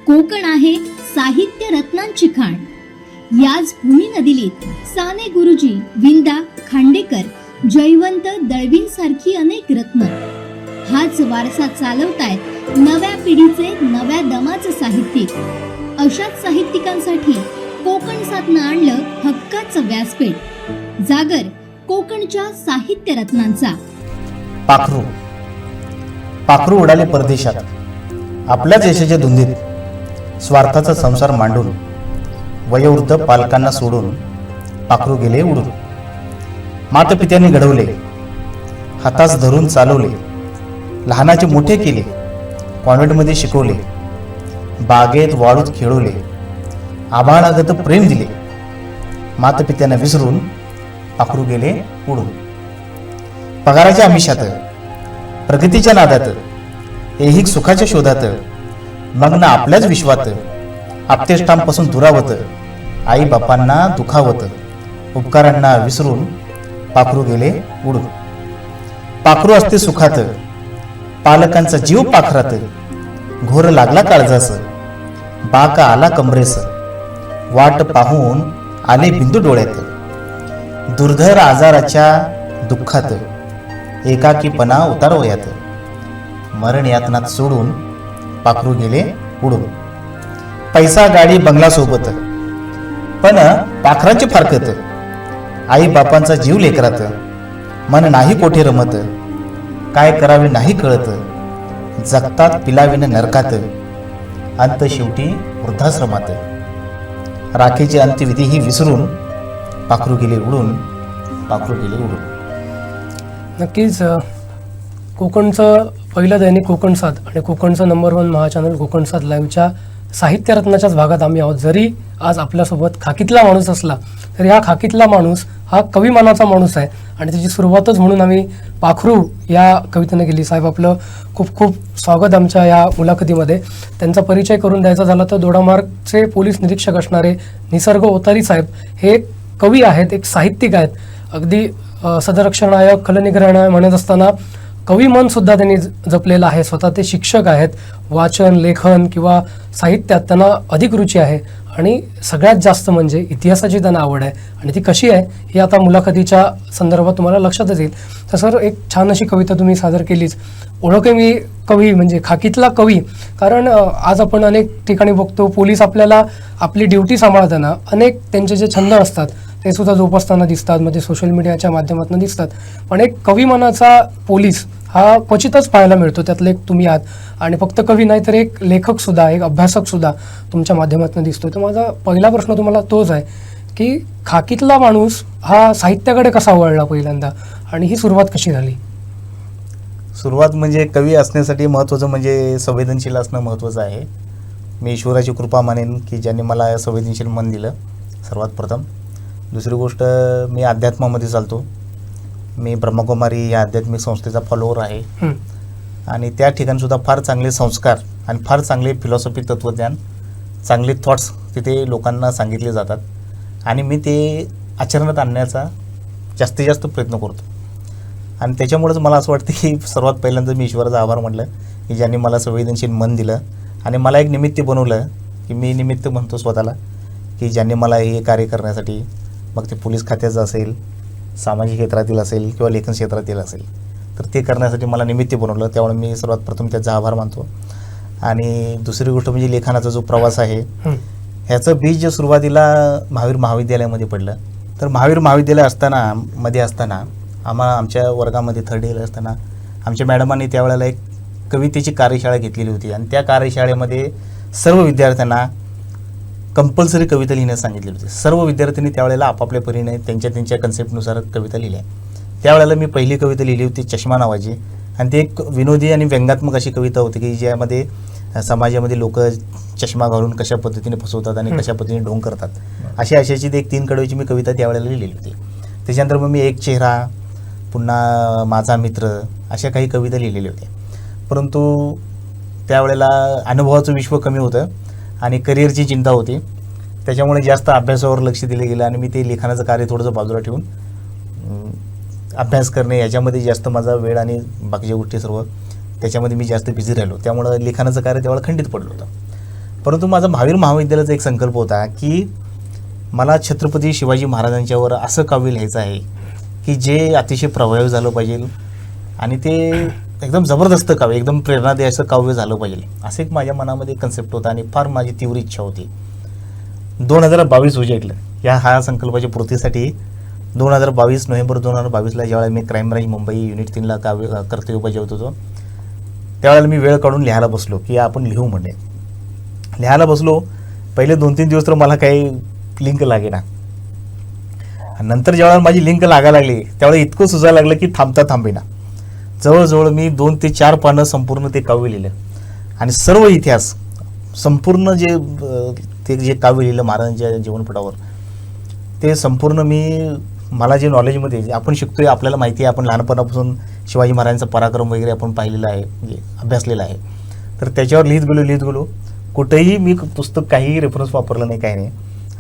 कोकण आहे साहित्य रत्नांची खाण. याच भूमी नदीलीत साने गुरुजी, विंदा, खांडेकर, जयवंत, दळवीं सारखी अनेक रत्न. हाच वारसा चालवतायत नव्या पिढीचे, नव्या दमाचे साहित्यिक. अशाच साहित्यिकांसाठी कोकण साथनं आणलं हक्काचं व्यासपीठ. जागर कोकणच्या साहित्य रत्नांचा. पाखरू पाखरू उडाले परदेशात. आपल्याच यशाच्या धुंदीत स्वार्थाचा संसार मांडून वयोवृद्ध पालकांना सोडून पाखरू गेले उडून. मातापित्यांनी घडवले, हातास धरून चालवले, लहानाचे मोठे केले, कॉन्व्हेंटमध्ये शिकवले, बागेत वाळूत खेळवले, आभाळागत प्रेम दिले. मातापित्यांना विसरून पाखरू गेले उडून. पगाराच्या आमिषात, प्रगतीच्या नादात, ऐहिक सुखाच्या शोधात, मग्न आपल्याच विश्वात, आपतेष्टांपासून दुरावत, आई बापांना दुखावत, उपकारांना विसरून पाखरू गेले उडून. पाखरू असते सुखात, पालकांचा जीव पाखरात, घोर लागला काळजास, बाका आला कमरेस, वाट पाहून आले बिंदू डोळ्यात. दुर्धर आजाराच्या दुःखात, एकाकीपणा उतारवयात, मरण यातनात सोडून पाखरू गेले उडून. पैसा गाडी बंगला सोबत, पण पाखरांची फारकत, आई बापांचा जीव लेकरात, मन नाही कोठे रमत, काय करावे नाही कळत, जगतात पिलाविन नरकात, अंत शेवटी वृद्धाश्रमात. राखीची अंत्यविधी ही विसरून पाखरू गेले उडून, पाखरू गेले उडून. नक्कीच कोकणचं पहिलं दैनिक कोकण साथ आणि कोकणचं नंबर 1 महाचॅनल कोकण साथ लाईव्हच्या साहित्य रत्नाच्याच भागात आम्ही आहोत. जरी आज आपल्यासोबत खाकीतला माणूस असला तरी हा खाकीतला माणूस हा कविमानाचा माणूस आहे आणि त्याची सुरुवातच म्हणून आम्ही पाखरू या कवितेने केली. साहेब, आपलं खूप खूप स्वागत आमच्या या मुलाखतीमध्ये. त्यांचा परिचय करून द्यायचा झाला तर दोडामार्गचे पोलीस निरीक्षक असणारे निसर्ग ओतारी साहेब हे कवी आहेत, एक साहित्यिक आहेत. अगदी सदरक्षणायक, खलनिग्रहणाय म्हणत असताना कवी मन सुद्धा त्यांनी जपलेलं आहे. स्वतः ते शिक्षक आहेत. वाचन, लेखन किंवा साहित्यात त्यांना अधिक रुची आहे आणि सगळ्यात जास्त म्हणजे इतिहासाची त्यांना आवड आहे आणि ती कशी आहे ही आता मुलाखतीच्या संदर्भात तुम्हाला लक्षातच येईल. तर सर, एक छान अशी कविता तुम्ही सादर केलीच. ओळखे मी कवी म्हणजे खाकीतला कवी, कारण आज आपण अनेक ठिकाणी बघतो पोलीस आपल्याला आपली ड्युटी सांभाळताना अनेक त्यांचे जे छंद असतात ते सुद्धा जोपासताना दिसतात, म्हणजे सोशल मीडियाच्या माध्यमातून दिसतात. पण एक कविमानाचा पोलीस हा क्वचितच पाहायला मिळतो. त्यातले एक तुम्ही आहात आणि फक्त कवी नाही तर एक लेखक सुद्धा, एक अभ्यासक सुद्धा तुमच्या माध्यमातून दिसतो. तर माझा पहिला प्रश्न तुम्हाला तोच आहे की खाकीतला माणूस हा साहित्याकडे कसा वळला पहिल्यांदा आणि ही सुरुवात कशी झाली? सुरुवात म्हणजे कवी असण्यासाठी महत्त्वाचं म्हणजे संवेदनशील असणं महत्त्वाचं आहे. मी ईश्वराची कृपा मानेन की ज्यांनी मला संवेदनशील मन दिलं सर्वात प्रथम. दुसरी गोष्ट, मी अध्यात्मामध्ये चालतो. मी ब्रह्मकुमारी या आध्यात्मिक संस्थेचा फॉलोअर आहे आणि त्या ठिकाणीसुद्धा फार चांगले संस्कार आणि फार चांगले फिलॉसॉफी, तत्त्वज्ञान, चांगले थॉट्स तिथे लोकांना सांगितले जातात आणि मी ते आचरणात आणण्याचा जास्तीत जास्त प्रयत्न करतो. आणि त्याच्यामुळेच मला असं वाटतं की सर्वात पहिल्यांदा मी ईश्वराचा आभार म्हटलं की ज्यांनी मला संवेदनशील मन दिलं आणि मला एक निमित्त बनवलं, की मी निमित्त म्हणतो स्वतःला, की ज्यांनी मला हे कार्य करण्यासाठी, मग ते पोलीस खात्याचं असेल, सामाजिक क्षेत्रातील असेल किंवा लेखन क्षेत्रातील असेल, तर ते करण्यासाठी मला निमित्त बनवलं. त्यामुळे मी सर्वात प्रथम त्याचा आभार मानतो. आणि दुसरी गोष्ट म्हणजे लेखनाचा जो प्रवास आहे ह्याचं बीज जे सुरुवातीला महावीर महाविद्यालयामध्ये पडलं. तर महावीर महाविद्यालय असताना आमच्या वर्गामध्ये 3rd इयर असताना आमच्या मॅडमांनी त्यावेळेला एक कवितेची कार्यशाळा घेतलेली होती आणि त्या कार्यशाळेमध्ये सर्व विद्यार्थ्यांना कंपल्सरी कविता लिहिण्यास सांगितलेली होती. सर्व विद्यार्थ्यांनी त्यावेळेला आपापल्या परीने त्यांच्या कन्सेप्टनुसार कविता लिहिल्या. त्यावेळेला मी पहिली कविता लिहिली होती चष्मा नावाची आणि ती एक विनोदी आणि व्यंगात्मक अशी कविता होती की ज्यामध्ये समाजामध्ये लोक चष्मा घालून कशा पद्धतीने फसवतात आणि कशा पद्धतीने ढोंग करतात अशी आशयाची एक 3 कडवीची मी कविता त्यावेळेला लिहिलेली होती. त्याच्यानंतर मग मी एक चेहरा, पुन्हा माझा मित्र अशा काही कविता लिहिलेल्या होत्या. परंतु त्यावेळेला अनुभवाचं विश्व कमी होतं आणि करिअरची चिंता होती, त्याच्यामुळे जास्त अभ्यासावर लक्ष दिलं गेलं आणि मी ते लिखाणाचं कार्य थोडंसं बाजूला ठेवून अभ्यास करणे याच्यामध्ये जास्त माझा वेळ आणि बाकीच्या गोष्टी सर्व त्याच्यामध्ये मी जास्त बिझी राहिलो. त्यामुळं लिखाणाचं कार्य त्यावेळेला खंडित पडलं होतं. परंतु माझा महावीर महाविद्यालयाचा एक संकल्प होता की मला छत्रपती शिवाजी महाराजांच्यावर असं काव्य लिहायचं आहे की जे अतिशय प्रभावी झालं पाहिजे आणि ते एकदम जबरदस्त काव्य, एकदम प्रेरणादायी असं काव्य झालं पाहिजे, असं एक माझ्या मनामध्ये कन्सेप्ट होता आणि फार माझी तीव्र इच्छा होती. 2022 उजेडलं हा संकल्पाच्या पूर्तीसाठी. 2022 नोव्हेंबर 2022ला ज्यावेळेला मी क्राईम ब्रांच मुंबई युनिट 3ला कर्तव्य बजावत होतो, त्यावेळेला मी वेळ काढून लिहायला बसलो की आपण लिहू म्हणे. लिहायला बसलो, पहिले 2-3 दिवस तर मला काही लिंक लागेना. नंतर ज्यावेळेला माझी लिंक लागायला लागली त्यावेळेला इतकं सुचायला लागलं की थांबता थांबेना. जवळजवळ मी 2 ते 4 पानं संपूर्ण ते काव्य लिहिलं आणि सर्व इतिहास संपूर्ण ते जे काव्य लिहिलं महाराजांच्या जीवनपटावर ते संपूर्ण मला जे नॉलेजमध्ये आपण शिकतोय, आपल्याला माहिती आहे, आपण लहानपणापासून शिवाजी महाराजांचा पराक्रम वगैरे आपण पाहिलेला आहे, म्हणजे अभ्यासलेला आहे, तर त्याच्यावर लिहित गेलो. कुठेही मी पुस्तक काही रेफरन्स वापरलं नाही, काही नाही,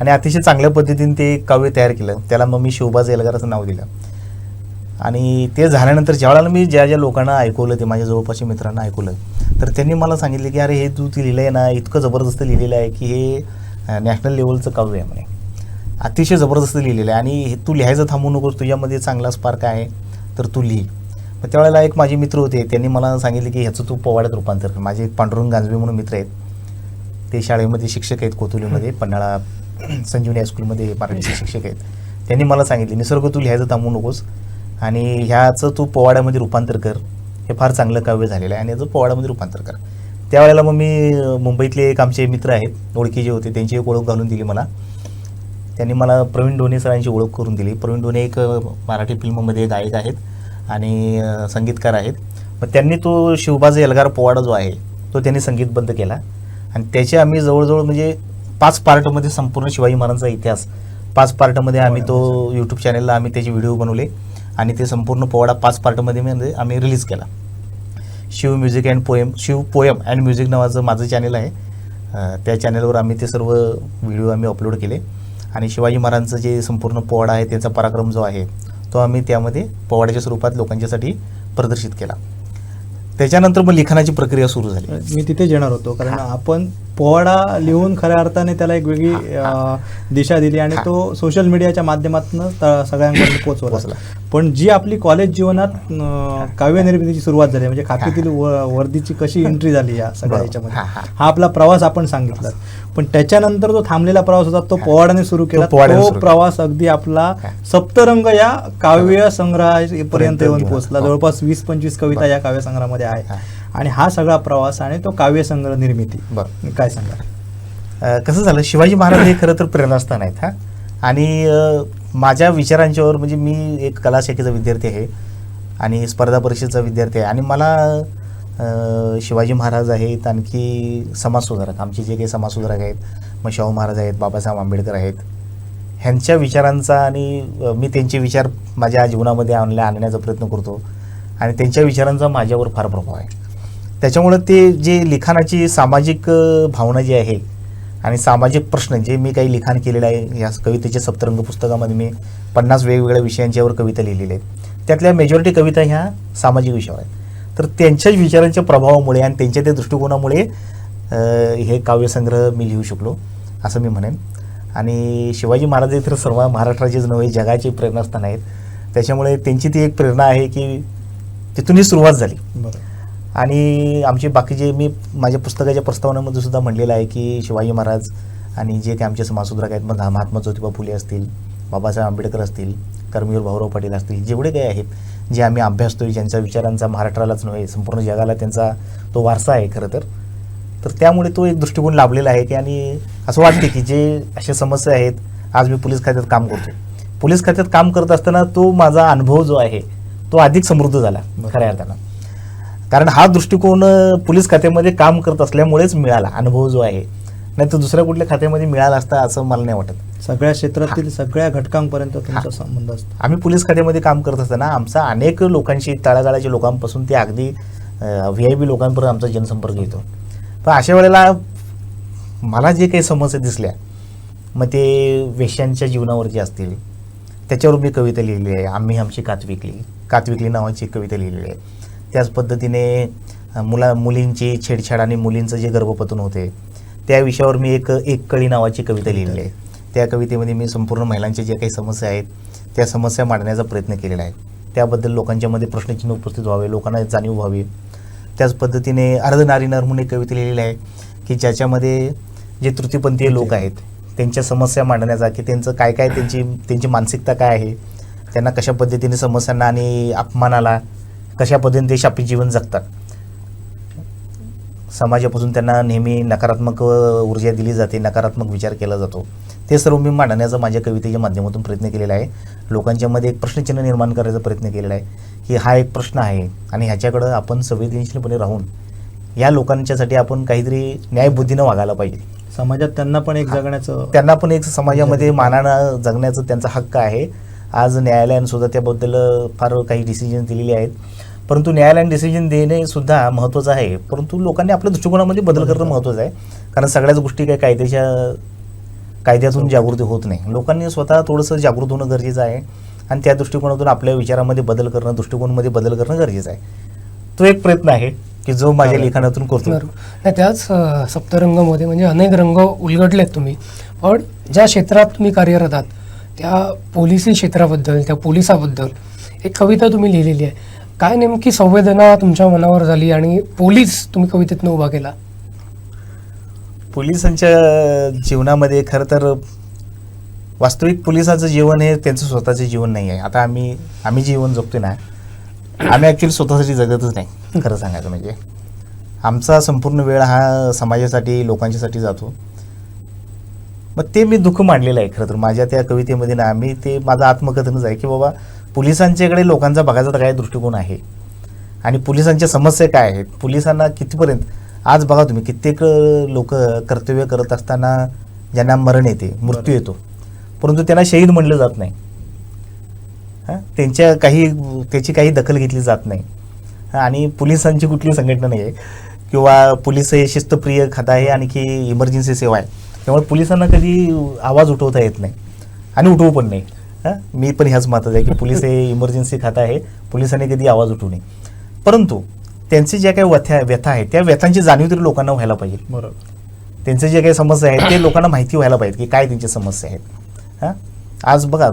आणि अतिशय चांगल्या पद्धतीने ते काव्य तयार केलं. त्याला मग मी शिवबा एल्गार असं नाव दिलं. आणि ते झाल्यानंतर ज्यावेळेला मी ज्या लोकांना ऐकवलं, ते माझ्या जवळपासच्या मित्रांना ऐकवलं, तर त्यांनी मला सांगितले की अरे हे तू ते लिहिलं आहे ना, इतकं जबरदस्त लिहिलेलं आहे की हे नॅशनल लेवलचं काव्य आहे म्हणे, अतिशय जबरदस्त लिहिलेलं आहे आणि हे तू लिहायचं थांबू नकोस, तुझ्यामध्ये चांगला स्पार्क आहे तर तू लिही. मग त्यावेळेला एक माझे मित्र होते, त्यांनी मला सांगितले की ह्याचं तू पोवाड्यात रूपांतर कर. माझे एक पांडुरंग गांजवे म्हणून मित्र आहेत, ते शाळेमध्ये शिक्षक आहेत, कोथुलीमध्ये पन्हाळा संजीवनी हायस्कूलमध्ये मराठीचे शिक्षक आहेत. त्यांनी मला सांगितले निसर्ग तू लिहायचं थांबू नकोस आणि ह्याचं तू पोवाड्यामध्ये रूपांतर कर, हे फार चांगलं काव्य झालेलं आहे आणि याचं पोवाड्यामध्ये रूपांतर कर. त्यावेळेला मग मी मुंबईतले एक आमचे मित्र आहेत, ओळखी जे होते, त्यांची एक ओळख घालून दिली मला. त्यांनी मला प्रवीण ढोणे सरांची ओळख करून दिली. प्रवीण ढोणे एक मराठी फिल्ममध्ये गायक आहेत आणि संगीतकार आहेत. मग त्यांनी तो शिवबाज एल्गार पोवाडा जो आहे तो त्यांनी संगीतबद्ध केला आणि त्याचे आम्ही जवळजवळ म्हणजे 5 पार्टमध्ये संपूर्ण शिवाजी महाराजांचा इतिहास 5 पार्टमध्ये आम्ही तो यूट्यूब चॅनलला आम्ही त्याचे व्हिडिओ बनवले आणि ते संपूर्ण पोवाडा 5 पार्टमध्ये आम्ही रिलीज केला. Shiv music and poem, Shiv poem and music नावाचं माझं चॅनल आहे. त्या चॅनलवर आम्ही ते सर्व व्हिडिओ आम्ही अपलोड केले आणि शिवाजी महाराजांचं जे संपूर्ण पोवाडा आहे त्यांचा पराक्रम जो आहे तो आम्ही त्यामध्ये पोवाड्याच्या स्वरूपात लोकांच्यासाठी प्रदर्शित केला. त्याच्यानंतर मग लिखाणाची प्रक्रिया सुरू झाली. मी तिथे येणार होतो, कारण आपण पोवाडा लिहून खऱ्या अर्थाने त्याला एक वेगळी दिशा दिली आणि तो सोशल मीडियाच्या माध्यमातून सगळ्यांकडे पोहोचवला. पण जी आपली कॉलेज जीवनात काव्य निर्मितीची सुरुवात झाली, म्हणजे खाकीतील वर्दीची कशी एंट्री झाली या सगळ्या याच्यामध्ये, हा आपला प्रवास आपण सांगितला. पण त्याच्यानंतर जो थांबलेला प्रवास होता तो पोवाड्याने सुरू केला. तो प्रवास अगदी आपला सप्तरंग या काव्य संग्रहापर्यंत येऊन पोहोचला. जवळपास 20-25 कविता या काव्य संग्रहामध्ये आहे आणि हा सगळा प्रवास आणि तो काव्य संग्रह निर्मिती काय सांगा. कसं झालं, शिवाजी महाराज हे खरं तर प्रेरणास्थान आहेत. आणि माझ्या विचारांच्यावर म्हणजे मी एक कला शाखेचा विद्यार्थी आहे आणि स्पर्धा परीक्षेचा विद्यार्थी आहे आणि मला शिवाजी महाराज आहेत, आणखी समाजसुधारक आमचे जे काही समाजसुधारक आहेत, मग शाहू महाराज आहेत, बाबासाहेब आंबेडकर आहेत, ह्यांच्या विचारांचा आणि मी त्यांचे विचार माझ्या जीवनामध्ये आणण्याचा प्रयत्न करतो आणि त्यांच्या विचारांचा माझ्यावर फार प्रभाव आहे. त्याच्यामुळं ते जे लिखाणाची सामाजिक भावना जी आहे आणि सामाजिक प्रश्न जे मी काही लिखाण केलेलं आहे, या कवितेच्या सप्तरंग पुस्तकामध्ये मी 50 वेगवेगळ्या विषयांच्यावर कविता लिहिलेल्या आहेत. त्यातल्या मेजॉरिटी कविता ह्या सामाजिक विषयावर आहेत. तर त्यांच्याच विचारांच्या प्रभावामुळे आणि त्यांच्या त्या दृष्टिकोनामुळे हे काव्यसंग्रह मी लिहू शकलो असं मी म्हणेन. आणि शिवाजी महाराज तर सर्व महाराष्ट्राचेच नव्हे जगाचे प्रेरणास्थान आहेत. त्याच्यामुळे त्यांची ती एक प्रेरणा आहे की तिथूनही सुरुवात झाली. आणि आमचे बाकीचे मी माझ्या पुस्तकाच्या प्रस्तावनेमध्ये सुद्धा म्हणलेलं आहे की शिवाजी महाराज आणि जे काही आमचे समाजसुधारक आहेत, मग महात्मा ज्योतिबा फुले असतील, बाबासाहेब आंबेडकर असतील, कर्मवीर भाऊराव पाटील असतील, जेवढे काही आहेत जे आम्ही अभ्यासतोय, ज्यांच्या विचारांचा महाराष्ट्रालाच नव्हे संपूर्ण जगाला त्यांचा तो वारसा आहे खरं तर त्यामुळे तो एक दृष्टिकोन लाभलेला आहे की आणि असं वाटते की जे अशा समस्या आहेत, आज मी पोलीस खात्यात काम करतो, पोलीस खात्यात काम करत असताना तो माझा अनुभव जो आहे तो अधिक समृद्ध झाला खऱ्या अर्थानं. कारण हा दृष्टिकोन पोलीस खात्यामध्ये काम करत असल्यामुळेच मिळाला अनुभव जो आहे, नाही तर दुसऱ्या कुठल्या खात्यामध्ये मिळाला असता असं मला नाही वाटत. सगळ्या क्षेत्रातील सगळ्या घटकांपर्यंत तुमचा संबंध असतो. आम्ही पोलीस खात्यामध्ये काम करत असताना आमचा अनेक लोकांशी, तळागाळाच्या लोकांपासून ते अगदी VIP लोकांपर्यंत आमचा जनसंपर्क येतो. पण अशा वेळेला मला जे काही समस्या दिसल्या, मग ते वेश्यांच्या जीवनावर जे असतील त्याच्यावर मी कविता लिहिली आहे. आम्ही आमची कातविकली नावाची कविता लिहिलेली आहे. त्याच पद्धतीने मुलींची छेडछाड आणि मुलींचं जे गर्भपतन होते त्या विषयावर मी एक कळी नावाची कविता लिहिलेली आहे. त्या कवितेमध्ये मी संपूर्ण महिलांच्या ज्या काही समस्या आहेत त्या समस्या मांडण्याचा प्रयत्न केलेला आहे. त्याबद्दल लोकांच्यामध्ये प्रश्नचिन्ह उपस्थित व्हावे, लोकांना जाणीव व्हावी. त्याच पद्धतीने अर्धनारी नर म्हणून एक कविता लिहिलेली आहे की ज्याच्यामध्ये जे तृतीयपंथीय लोक आहेत त्यांच्या समस्या मांडण्याचा, की त्यांचं काय काय त्यांची मानसिकता काय आहे, त्यांना कशा पद्धतीने समस्यांना आणि अपमानाला कशा पद्धतीने ते शापित जीवन जगतात, समाजापासून त्यांना नेहमी नकारात्मक ऊर्जा दिली जाते, नकारात्मक विचार केला जातो, ते सर्व मी मांडण्याचा माझ्या कवितेच्या माध्यमातून प्रयत्न केलेला आहे. लोकांच्यामध्ये एक प्रश्नचिन्ह निर्माण करायचा प्रयत्न केलेला आहे की हा एक प्रश्न आहे आणि ह्याच्याकडं आपण संवेदनशीलपणे राहून या लोकांच्यासाठी आपण काहीतरी न्यायबुद्धीनं वागायला पाहिजे. समाजात त्यांना पण एक जगण्याचं, त्यांना पण एक समाजामध्ये मानानं जगण्याचं त्यांचा हक्क आहे. आज न्यायालयानं सुद्धा त्याबद्दल फार काही डिसिजन दिलेले आहेत, परंतु न्यायालयाने डिसिजन देणे सुद्धा महत्त्वाचं आहे, परंतु लोकांनी आपल्या दृष्टिकोनामध्ये बदल करणं महत्त्वाचं आहे. कारण सगळ्याच गोष्टी काही कायद्यातून जागृती होत नाही. लोकांनी स्वतः थोडंसं जागृत होणं गरजेचं आहे आणि त्या दृष्टिकोनातून आपल्या विचारामध्ये बदल करणं, दृष्टिकोनामध्ये बदल करणं गरजेचं आहे. तो एक प्रयत्न आहे की जो माझ्या लिखाणातून करतो. नाही, त्याच सप्तरंगमध्ये म्हणजे अनेक रंग उलगडलेत तुम्ही, पण ज्या क्षेत्रात तुम्ही कार्यरत आहात त्या पोलिसी क्षेत्राबद्दल, त्या पोलिसाबद्दल एक कविता तुम्ही लिहिलेली आहे. काय नेमकी संवेदना तुमच्या मनावर झाली आणि पोलीस तुम्ही कवितेतनं उभा केला? पोलिसांच्या जीवनामध्ये खरं तर वास्तविक पोलिसाचं जीवन हे त्यांचं स्वतःचं जीवन नाही आहे. आता आम्ही जीवन जगतोय ना, आम्ही ॲक्च्युली स्वतःसाठी जगतच नाही. खरं सांगायचं म्हणजे आमचा संपूर्ण वेळ हा समाजासाठी, लोकांच्यासाठी जातो. मग ते मी दुःख मांडलेलं आहे खरं तर माझ्या त्या कवितेमध्ये ना. ते माझं आत्मकथनच आहे की बाबा पोलिसांच्याकडे लोकांचा बघायचा काय दृष्टिकोन आहे आणि पोलिसांच्या समस्या काय आहेत, पोलिसांना कितीपर्यंत. आज बघा तुम्ही, कित्येक लोक कर्तव्य करत असताना ज्यांना मरण येते, मृत्यू येतो, परंतु त्यांना शहीद म्हणलं जात नाही. त्याची काही दखल घेतली जात नाही. आणि पोलिसांची कुठली संघटना नाही आहे किंवा पोलीस हे शिस्तप्रिय खातं आहे आणि की इमर्जन्सी सेवा आहे, त्यामुळे पोलिसांना कधी आवाज उठवता येत नाही आणि उठवू पण नाही. मी पण ह्याच मतात आहे की पोलीस हे इमर्जन्सी खातं आहे, पोलिसांनी कधी आवाज उठवू नये. परंतु त्यांची ज्या काही व्यथा आहेत त्या व्यथांची जाणीव तरी लोकांना व्हायला पाहिजे. बरोबर. त्यांचे जे काही समस्या आहेत ते लोकांना माहिती व्हायला पाहिजे की काय त्यांच्या समस्या आहेत. आज बघा,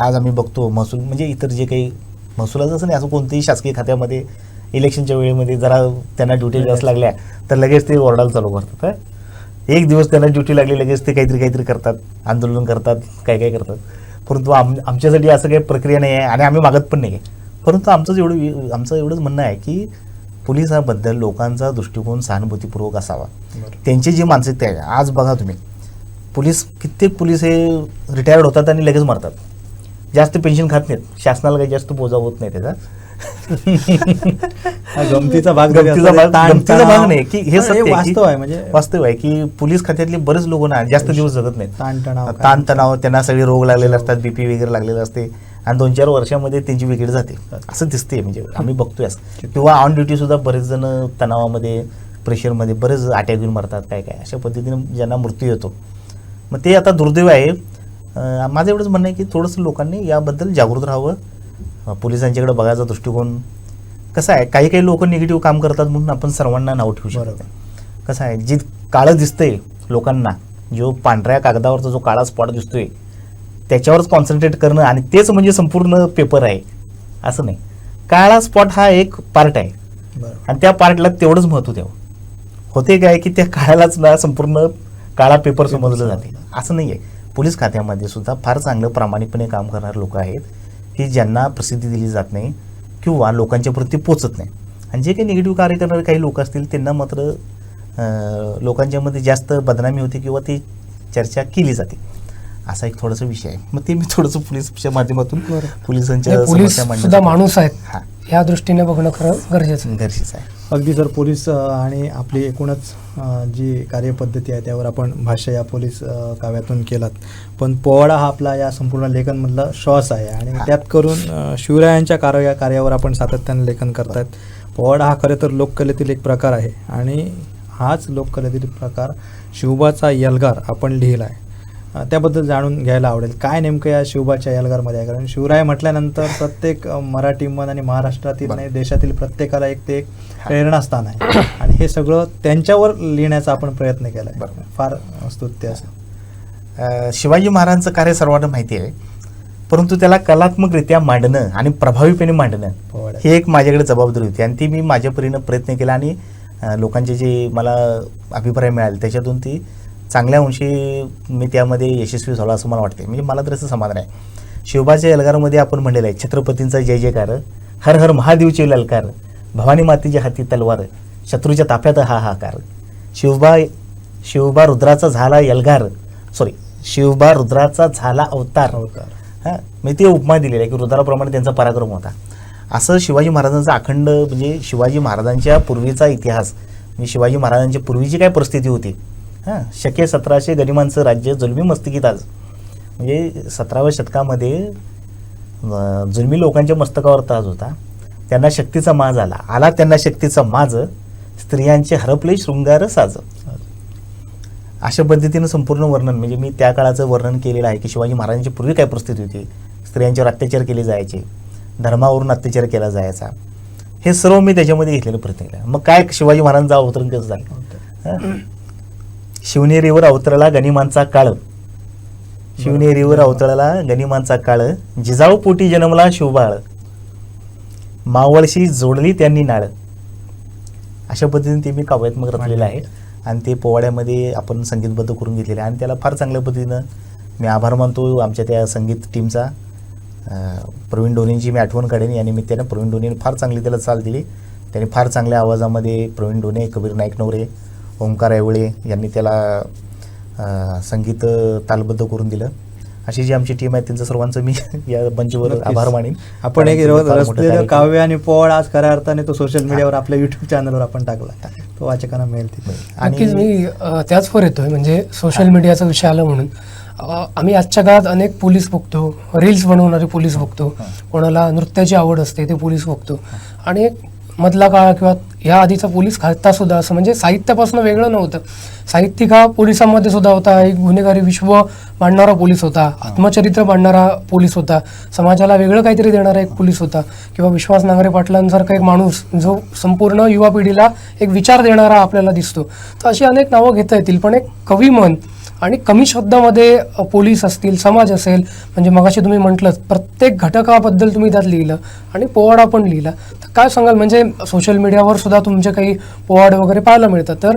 आज आम्ही बघतो महसूल म्हणजे इतर जे काही महसुलाचं असं नाही, असं कोणत्याही शासकीय खात्यामध्ये इलेक्शनच्या वेळेमध्ये जरा त्यांना ड्युटी जास्त लागल्या तर लगेच ते ओरडायला चालू करतात. एक दिवस त्यांना ड्युटी लागली लगेच ते काहीतरी करतात, आंदोलन करतात, काय करतात. परंतु आमच्यासाठी असं काही प्रक्रिया नाही आहे आणि आम्ही मागत पण नाही आहे. परंतु आमचं एवढंच म्हणणं आहे की पोलिसांबद्दल लोकांचा दृष्टिकोन सहानुभूतीपूर्वक असावा. त्यांची जी मानसिकता आहे, आज बघा तुम्ही, कित्येक पोलीस हे रिटायर्ड होतात आणि लगेच मरतात, जास्त पेन्शन खात नाहीत, शासनाला काही जास्त बोजा होत नाही त्याचा. गमतीचा भाग नाही की हे वास्तव आहे की पोलीस खात्यातले बरेच लोक ना जास्त दिवस जगत नाहीत. ताणतणाव, त्यांना सगळे रोग लागलेले असतात, बीपी वगैरे लागलेले असते आणि 2-4 वर्षामध्ये त्यांची विकेट जाते असं दिसते. म्हणजे आम्ही बघतोय असं. किंवा ऑन ड्युटी सुद्धा बरेच जण तणावामध्ये, प्रेशरमध्ये बरेच अटॅक घेऊन मरतात, काय अशा पद्धतीने ज्यांना मृत्यू येतो. मग ते आता दुर्दैव आहे. माझं एवढंच म्हणणं आहे की थोडंसं लोकांनी याबद्दल जागृत राहावं. पोलिसांच्याकडे बघायचा दृष्टिकोन कसा आहे, काही लोक निगेटिव्ह काम करतात म्हणून आपण सर्वांना नाव ठेवू शकतो. कसं आहे, जी काळं दिसतंय लोकांना, जो पांढऱ्या कागदावरचा जो काळा स्पॉट दिसतोय त्याच्यावरच कॉन्सन्ट्रेट करणं आणि तेच म्हणजे संपूर्ण पेपर आहे असं नाही. काळा स्पॉट हा एक पार्ट आहे आणि त्या पार्टला तेवढंच महत्त्व द्यावं. होते काय की त्या काळालाच ना संपूर्ण काळा पेपर समजलं जाते असं नाही आहे. पोलीस खात्यामध्ये सुद्धा फार चांगलं प्रामाणिकपणे काम करणारे लोक आहेत की ज्यांना प्रसिद्धी दिली जात नाही किंवा लोकांच्या प्रती पोचत नाही. आणि जे काही निगेटिव्ह कार्य करणारे काही लोक असतील त्यांना मात्र लोकांच्यामध्ये जास्त बदनामी होते किंवा ती चर्चा केली जाते. असा एक थोडासा विषय आहे. मग ते मी थोडंसं पोलीसच्या माध्यमातून पोलिसांच्या पोलीस सुद्धा माणूस आहेत या दृष्टीने बघणं खरं गरजेचं आहे. अगदी सर, पोलीस आणि आपली एकूणच जी कार्यपद्धती आहे त्यावर आपण भाष्य या पोलीस काव्यातून केलात. पण पोवाडा हा आपला या संपूर्ण लेखनमधला श्वास आहे आणि त्यात करून शिवरायांच्या कार्यावर आपण सातत्याने लेखन करतायत. पोवाडा हा खरं तर लोककलेतील एक प्रकार आहे आणि हाच लोककलेतील प्रकार शिवबाचा यलगार आपण लिहिला आहे. त्याबद्दल जाणून घ्यायला आवडेल. काय नेमकं या शिवबाच्या एल्गारमध्ये आहे? कारण शिवराय म्हटल्यानंतर प्रत्येक मराठी मन आणि महाराष्ट्रातील नाही देशातील प्रत्येकाला एक ते एक प्रेरणास्थान आहे आणि हे सगळं त्यांच्यावर लिहिण्याचा आपण प्रयत्न केला आहे. बरोबर. फार स्तुत्य असं. शिवाजी महाराजांचं कार्य सर्वांना माहिती आहे, परंतु त्याला कलात्मकरित्या मांडणं आणि प्रभावीपणे मांडणं पोवाड्यात. ही एक माझ्याकडे जबाबदारी होती आणि ती मी माझ्या परीनं प्रयत्न केला आणि लोकांचे जे मला अभिप्राय मिळाले त्याच्यातून ती चांगल्या अंशी मी त्यामध्ये यशस्वी झालो असं मला वाटते. म्हणजे मला तर असं समाधान आहे. शिवबाच्या एल्गारमध्ये आपण म्हणलेलं आहे, छत्रपतींचा जय जयकार, हर हर महादेवचे ललकार, भवानी मातेच्या हाती तलवार, शत्रूच्या ताफ्यात हाहाकार. शिवबा रुद्राचा झाला एल्गार, शिवबा रुद्राचा झाला अवतार. हां, मी ती उपमा दिलेली आहे की रुद्राप्रमाणे त्यांचा पराक्रम होता. असं शिवाजी महाराजांचा अखंड म्हणजे शिवाजी महाराजांच्या पूर्वीचा इतिहास म्हणजे शिवाजी महाराजांच्या पूर्वीची काय परिस्थिती होती. हां, शके 1700 गनिमांचं राज्य जुलमी मस्तकीत आज. म्हणजे 17व्या शतकामध्ये जुलमी लोकांच्या मस्तकावर ताज होता. त्यांना शक्तीचा माज आला त्यांना शक्तीचा माज, स्त्रियांचे हरपले शृंगार साज. अशा पद्धतीनं संपूर्ण वर्णन म्हणजे मी त्या काळाचं वर्णन केलेलं आहे की शिवाजी महाराजांची पूर्वी काय परिस्थिती होती, स्त्रियांच्यावर अत्याचार केले जायचे, धर्मावरून अत्याचार केला जायचा, हे सर्व मी त्याच्यामध्ये घेतलेलं प्रयत्न केला. मग काय शिवाजी महाराजांचं अवतरण कसं झालं. शिवनेरीवर अवतरला गनिमांचा काळ, शिवनेरीवर अवतरला गनिमांचा काळ, जिजाऊ पोटी जन्मला शिवबाळ, मावळशी जोडली त्यांनी नाळ. अशा पद्धतीने ते मी काव्यात्मक रचलेलं आहे आणि ते पोवाड्यामध्ये आपण संगीतबद्ध करून घेतलेले आहे आणि त्याला फार चांगल्या पद्धतीनं मी आभार मानतो आमच्या त्या संगीत टीमचा. प्रवीण डोनेंची मी आठवण काढेन. या निमित्तानं प्रवीण डोनेने फार चांगली त्याला चाल दिली. त्यांनी फार चांगल्या आवाजामध्ये प्रवीण डोने, कबीर नाईक नवरे, ओंकार ऐवळे यांनी त्याला संगीत तालबद्ध करून दिलं. अशी जी आमची टीम आहे त्यांचं सर्वांचं मी या मंचवर आभार मानेन. आपण एक रचलेलं काव्य आणि पोवाडा आज खऱ्या अर्थाने तो सोशल मीडियावर आपल्या युट्यूब चॅनलवर आपण टाकला, तो वाचकांना मिळेल तिथे. नक्कीच मी त्याचवर येतोय म्हणजे सोशल मीडियाचा विषय आला म्हणून आम्ही आजच्या काळात अनेक पोलीस बघतो, रील्स बनवणारे पोलीस बघतो, कोणाला नृत्याची आवड असते ते पोलीस बघतो आणि मधला काळ किंवा ह्या आधीचा पोलीस खाता सुद्धा असं म्हणजे साहित्यापासून वेगळं नव्हतं. साहित्यिक हा पोलिसांमध्ये सुद्धा होता, एक गुन्हेगारी विश्व मांडणारा पोलीस होता, आत्मचरित्र मांडणारा पोलीस होता, समाजाला वेगळं काहीतरी देणारा एक पोलीस होता किंवा विश्वास नांगरे पाटलांसारखा एक माणूस जो संपूर्ण युवा पिढीला एक विचार देणारा आपल्याला दिसतो. तर अशी अनेक नावं घेता येतील, पण एक कवी मन आणि कमी शब्दामध्ये पोलीस असतील, समाज असेल, म्हणजे मगाशी तुम्ही म्हटलं प्रत्येक घटकाबद्दल तुम्ही त्यात लिहिलं आणि पोवाडा पण लिहिला. तर काय सांगाल म्हणजे सोशल मीडियावर सुद्धा तुमचे काही पोवाडे वगैरे पाहायला मिळतात. तर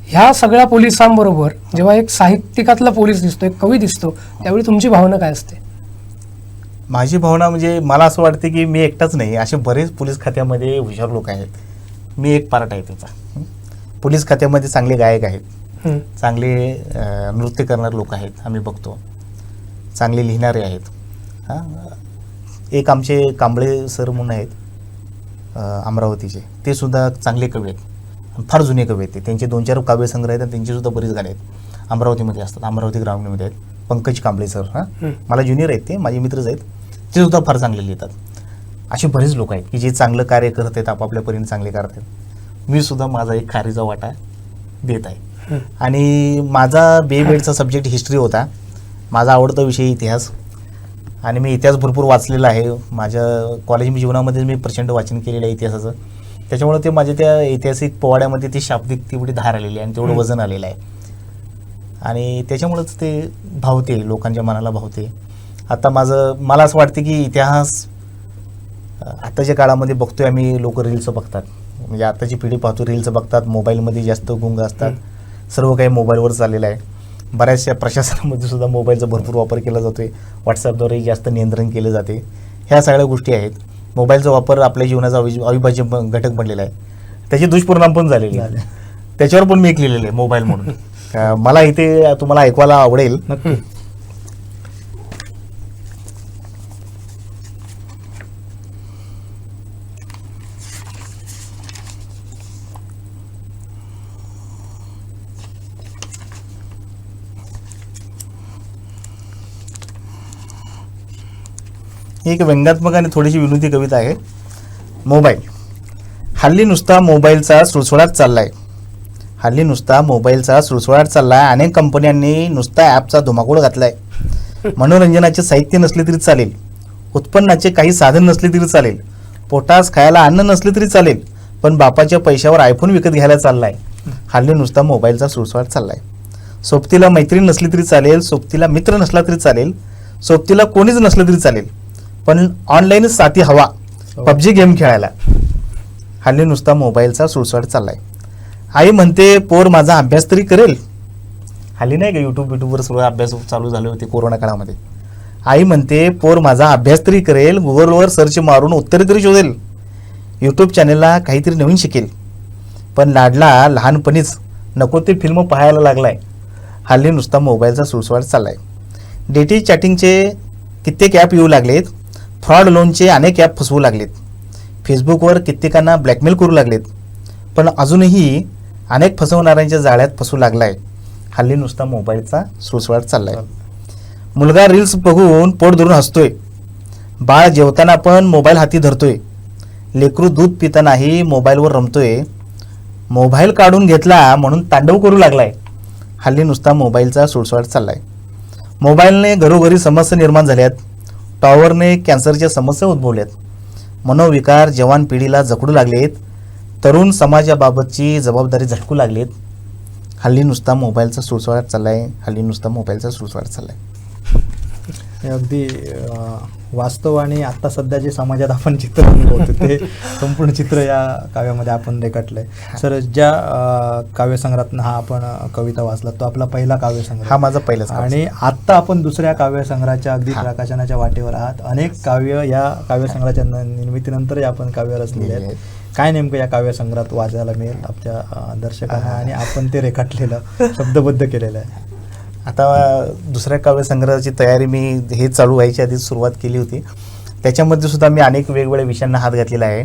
ह्या सगळ्या पोलिसांबरोबर जेव्हा एक साहित्यिकातला पोलीस दिसतो, एक कवी दिसतो, त्यावेळी तुमची भावना काय असते? माझी भावना म्हणजे मला असं वाटते की मी एकटाच नाही, असे बरेच पोलीस खात्यामध्ये हुशार लोक आहेत. मी एक पार्ट आहे त्याचा. पोलीस खात्यामध्ये चांगले गायक आहेत, चांगले नृत्य करणारे लोक आहेत, आम्ही बघतो, चांगले लिहिणारे आहेत. हां, एक आमचे कांबळे सर म्हणून आहेत अमरावतीचे, ते सुद्धा चांगले कवी आहेत, फार जुने कवी आहेत. त्यांचे 2-4 काव्यसंग्रह आहेत आणि त्यांचेसुद्धा बरीच गाणे आहेत, अमरावतीमध्ये असतात, अमरावती ग्रामीणमध्ये आहेत. पंकज कांबळे सर, हां, मला ज्युनियर आहेत, ते माझे मित्रच आहेत, ते सुद्धा फार चांगले लिहितात. असे बरेच लोक आहेत की जे चांगलं कार्य करत आहेत, आपापल्या परीने चांगले करत आहेत. मी सुद्धा माझा एक खारीचा वाटा देत आहे. आणि माझा BA सब्जेक्ट हिस्ट्री होता, माझा आवडता विषय इतिहास, आणि मी इतिहास भरपूर वाचलेला आहे. माझ्या कॉलेज जीवनामध्ये मी प्रचंड वाचन केलेलं आहे इतिहासाचं. त्याच्यामुळे ते माझ्या त्या ऐतिहासिक पोवाड्यामध्ये ती शाब्दिक तेवढी धार आलेली आहे आणि तेवढं वजन आलेलं आहे आणि त्याच्यामुळंच ते भावते, लोकांच्या मनाला भावते. आता मला असं वाटते की इतिहास आताच्या काळामध्ये बघतोय आम्ही, लोक रील्स बघतात, म्हणजे आताची पिढी पाहतो रील्स बघतात, मोबाईलमध्ये जास्त गुंग असतात, सर्व काही मोबाईलवर चाललेलं आहे. बऱ्याचशा प्रशासनामध्ये सुद्धा मोबाईलचा भरपूर वापर केला जातो आहे, व्हॉट्सॲपद्वारे जास्त नियंत्रण केले जाते. ह्या सगळ्या गोष्टी आहेत. मोबाईलचा वापर आपल्या जीवनाचा अविभाज्य घटक बनलेला आहे. त्याचे दुष्परिणाम पण झालेले आहेत. त्याच्यावर पण मी एक लिहिलेलं आहे मोबाईल म्हणून. मला इथे तुम्हाला ऐकवायला आवडेल. नक्की. ही एक व्यंगात्मक आणि थोडीशी विनोदी कविता आहे. मोबाईल. हल्ली नुसता मोबाईलचा सुळसुळाट चाललाय. हल्ली नुसता मोबाईलचा सुळसुळाट चाललाय. अनेक कंपन्यांनी नुसता ॲपचा धुमाकूळ घातलाय. मनोरंजनाचे साहित्य नसले तरी चालेल, उत्पन्नाचे काही साधन नसले तरी चालेल, पोटास खायला अन्न नसले तरी चालेल, पण बापाच्या पैशावर आयफोन विकत घ्यायला चाललाय. हल्ली नुसता मोबाईलचा सुळसुळाट चाललाय. सोबतीला मैत्रीण नसली तरी चालेल, सोबतीला मित्र नसला तरी चालेल, सोबतीला कोणीच नसलं तरी चालेल, पण ऑनलाईनच साथी हवा पबजी गेम खेळायला. हल्ली नुसता मोबाईलचा सुळसुळाट चाललाय. आई म्हणते पोर माझा अभ्यास तरी करेल. हल्ली नाही का यूट्यूबवर सगळं अभ्यास चालू झाले होते कोरोना काळामध्ये. आई म्हणते पोर माझा अभ्यास तरी करेल, गुगलवर सर्च मारून उत्तरे तरी शोधेल, यूट्यूब चॅनेलला काहीतरी नवीन शिकेल. पण लाडला लहानपणीच नको ते फिल्म पाहायला लागलाय. हल्ली नुसता मोबाईलचा सुळसुळाट चाललाय. डेटिंग चॅटिंगचे कित्येक ॲप येऊ लागलेत, फ्रॉड लोनचे अनेक ॲप फसवू लागलेत, फेसबुकवर कित्येकांना ब्लॅकमेल करू लागलेत, पण अजूनही अनेक फसवणाऱ्यांच्या जाळ्यात फसू लागलाय. हल्ली नुसता मोबाईलचा सुळसुळाट चाललाय. मुलगा रील्स बघून पोट धरून हसतोय, बाळ जेवताना पण मोबाईल हाती धरतोय, लेकरू दूध पितानाही मोबाईलवर रमतोय, मोबाईल काढून घेतला म्हणून तांडव करू लागलाय. हल्ली नुसता मोबाईलचा सुळसुळाट चाललाय. मोबाईलने घरोघरी समस्या निर्माण झाल्यात, टॉवरने कॅन्सरच्या समस्या उद्भवल्यात, मनोविकार जवान पिढीला जखडू लागलेत, तरुण समाजाबाबतची जबाबदारी झटकू लागलेत. हल्ली नुसता मोबाईलचा सुळसुळाट चाललाय. हल्ली नुसता मोबाईलचा सुळसुळाट चाललाय. हे अगदी वास्तव आणि आता सध्या जे समाजात आपण चित्र होतं ते संपूर्ण चित्र या काव्यामध्ये आपण रेखाटलंय. सर, ज्या काव्यसंग्रहातून हा आपण कविता वाचला तो आपला पहिला काव्यसंग्रह, हा माझा पहिलाच आणि आत्ता आपण दुसऱ्या काव्यसंग्रहाच्या अगदी प्रकाशनाच्या वाटेवर आहात. अनेक काव्य या काव्यसंग्रहाच्या निर्मितीनंतरही आपण काव्य रचलेले आहेत. काय नेमकं या काव्यसंग्रहात वाचायला मिळेल आपल्या दर्शकांना, आणि आपण ते रेखाटलेलं शब्दबद्ध केलेलं आहे? आता दुसऱ्या काव्यसंग्रहाची तयारी मी हे चालू व्हायच्या आधीच सुरुवात केली होती. त्याच्यामध्ये सुद्धा मी अनेक वेगवेगळ्या विषयांना हात घातलेला आहे.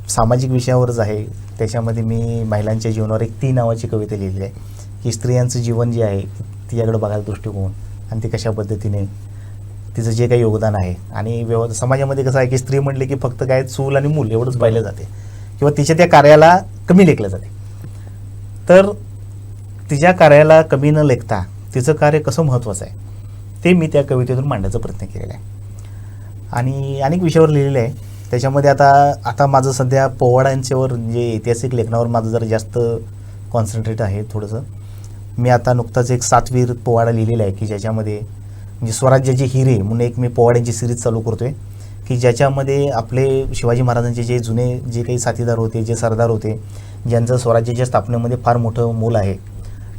सामाजिक विषयावरच आहे. त्याच्यामध्ये मी महिलांच्या जीवनावर एक ती नावाची कविता लिहिली आहे, की स्त्रियांचं जीवन जे आहे तिच्याकडे बघायला दृष्टिकोन आणि ते कशा पद्धतीने तिचं जे काही योगदान आहे. आणि समाजामध्ये कसं आहे की स्त्री म्हटले की फक्त काय चूल आणि मूल एवढंच पाहिलं जाते किंवा तिच्या त्या कार्याला कमी लेखलं जाते. तर तिच्या कार्याला कमी न लेखता तिचं कार्य कसं महत्त्वाचं आहे ते मी त्या कवितेतून मांडण्याचा प्रयत्न केलेला आहे. आणि अनेक विषयावर लिहिलेलं आहे. त्याच्यामध्ये आता माझं सध्या पोवाड्यांच्यावर जे ऐतिहासिक लेखनावर माझं जरा जास्त कॉन्सन्ट्रेट आहे थोडंसं. मी आता नुकताच एक 7वीर पोवाडा लिहिलेला आहे, की ज्याच्यामध्ये म्हणजे स्वराज्याचे हिरे म्हणून एक मी पोवाड्यांची सिरीज चालू करतो आहे, की ज्याच्यामध्ये आपले शिवाजी महाराजांचे जे जुने जे काही साथीदार होते, जे सरदार होते, ज्यांचं स्वराज्याच्या स्थापनेमध्ये फार मोठं मोल आहे,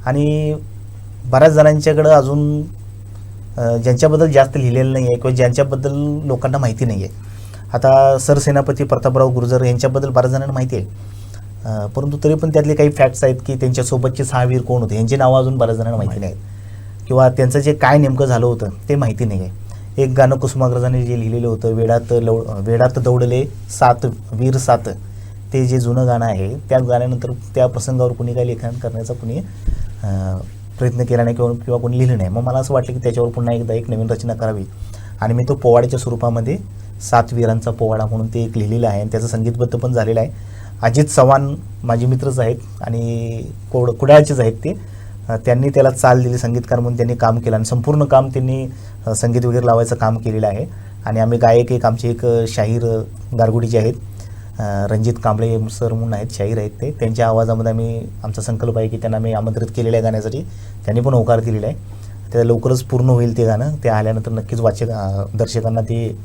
आणि बऱ्याच जणांच्याकडं अजून ज्यांच्याबद्दल जास्त लिहिलेलं नाही आहे किंवा ज्यांच्याबद्दल लोकांना माहिती नाही आहे. आता सरसेनापती प्रतापराव गुर्जर यांच्याबद्दल बऱ्याच जणांना माहिती आहे, परंतु तरी पण त्यातले काही फॅक्ट्स आहेत की त्यांच्यासोबतचे 6 वीर कोण होते यांची नावं अजून बऱ्याच जणांना माहिती नाहीत, किंवा त्यांचं जे काय नेमकं झालं होतं ते माहिती नाही आहे. एक गाणं कुसुमाग्रजांनी जे लिहिलेलं होतं, वेडात दौडले 7 वीर 7, ते जे जुनं गाणं आहे त्या गाण्यानंतर त्या प्रसंगावर कुणी काही लेखन करण्याचा कुणी प्रयत्न केला नाही किंवा कोणी लिहिलं नाही. मग मला असं वाटलं की त्याच्यावर पुन्हा एकदा एक नवीन रचना करावी, आणि मी तो पोवाड्याच्या स्वरूपामध्ये 7 वीरांचा पोवाडा म्हणून ते एक लिहिलेलं आहे, आणि त्याचं संगीतबद्ध पण झालेलं आहे. अजित चव्हाण माझे मित्रच आहेत आणि कुडाळचेच आहेत ते. त्यांनी त्याला चाल दिली, संगीतकार म्हणून त्यांनी काम केलं, आणि संपूर्ण काम त्यांनी संगीत वगैरे लावायचं काम केलेलं आहे. आणि आम्ही गायक आमचे एक शाहीर गारगुडीचे आहेत, रणजित कांबळे सर म्हणून आहेत, शाहीर आहेत ते. त्यांच्या आवाजामध्ये आम्ही आमचा संकल्प आहे की त्यांना मी आमंत्रित केलेलं आहे गाण्यासाठी. त्यांनी पण होकार दिलेला आहे. त्या लवकरच पूर्ण होईल ते गाणं. ते आल्यानंतर नक्कीच दर्शकांना ते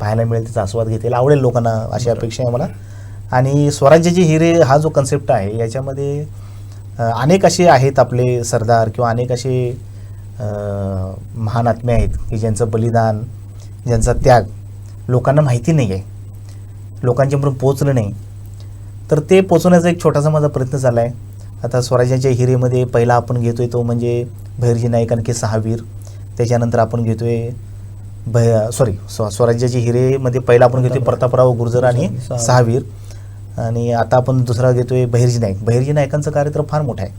पाहायला मिळेल, त्याचा आस्वाद घेता येईल, आवडेल लोकांना अशी अपेक्षा आहे मला. आणि स्वराज्याचे हिरे हा जो कन्सेप्ट आहे याच्यामध्ये अनेक असे आहेत आपले सरदार किंवा अनेक असे महान आत्मे आहेत की ज्यांचं बलिदान, ज्यांचा त्याग लोकांना माहिती नाही आहे, लोकांच्यापर्यंत पोचलं नाही. तर ते पोचवण्याचा एक छोटासा माझा प्रयत्न झाला आहे. आता स्वराज्याच्या हिरेमध्ये पहिला आपण घेतो आहे तो म्हणजे भैरजी नाईक आणखी 6 वीर. त्याच्यानंतर आपण घेतो आहे स्वराज्याच्या हिरेमध्ये पहिला आपण घेतो आहे प्रतापराव गुर्जर आणि 6 वीर. आणि आता आपण दुसरा घेतो आहे बहिर्जी नाईक. बहिर्जी नाईकांचं कार्य तर फार मोठं आहे.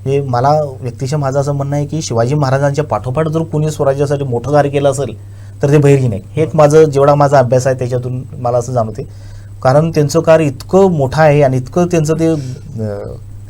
म्हणजे मला व्यक्तिशः माझं असं म्हणणं आहे की शिवाजी महाराजांच्या पाठोपाठ जर कोणी स्वराज्यासाठी मोठं कार्य केलं असेल तर ते बहिर्जी नाईक. हे एक जेवढा माझा अभ्यास आहे त्याच्यातून मला असं जाणवते, कारण त्यांचं कार्य इतकं मोठं आहे आणि इतकं त्यांचं ते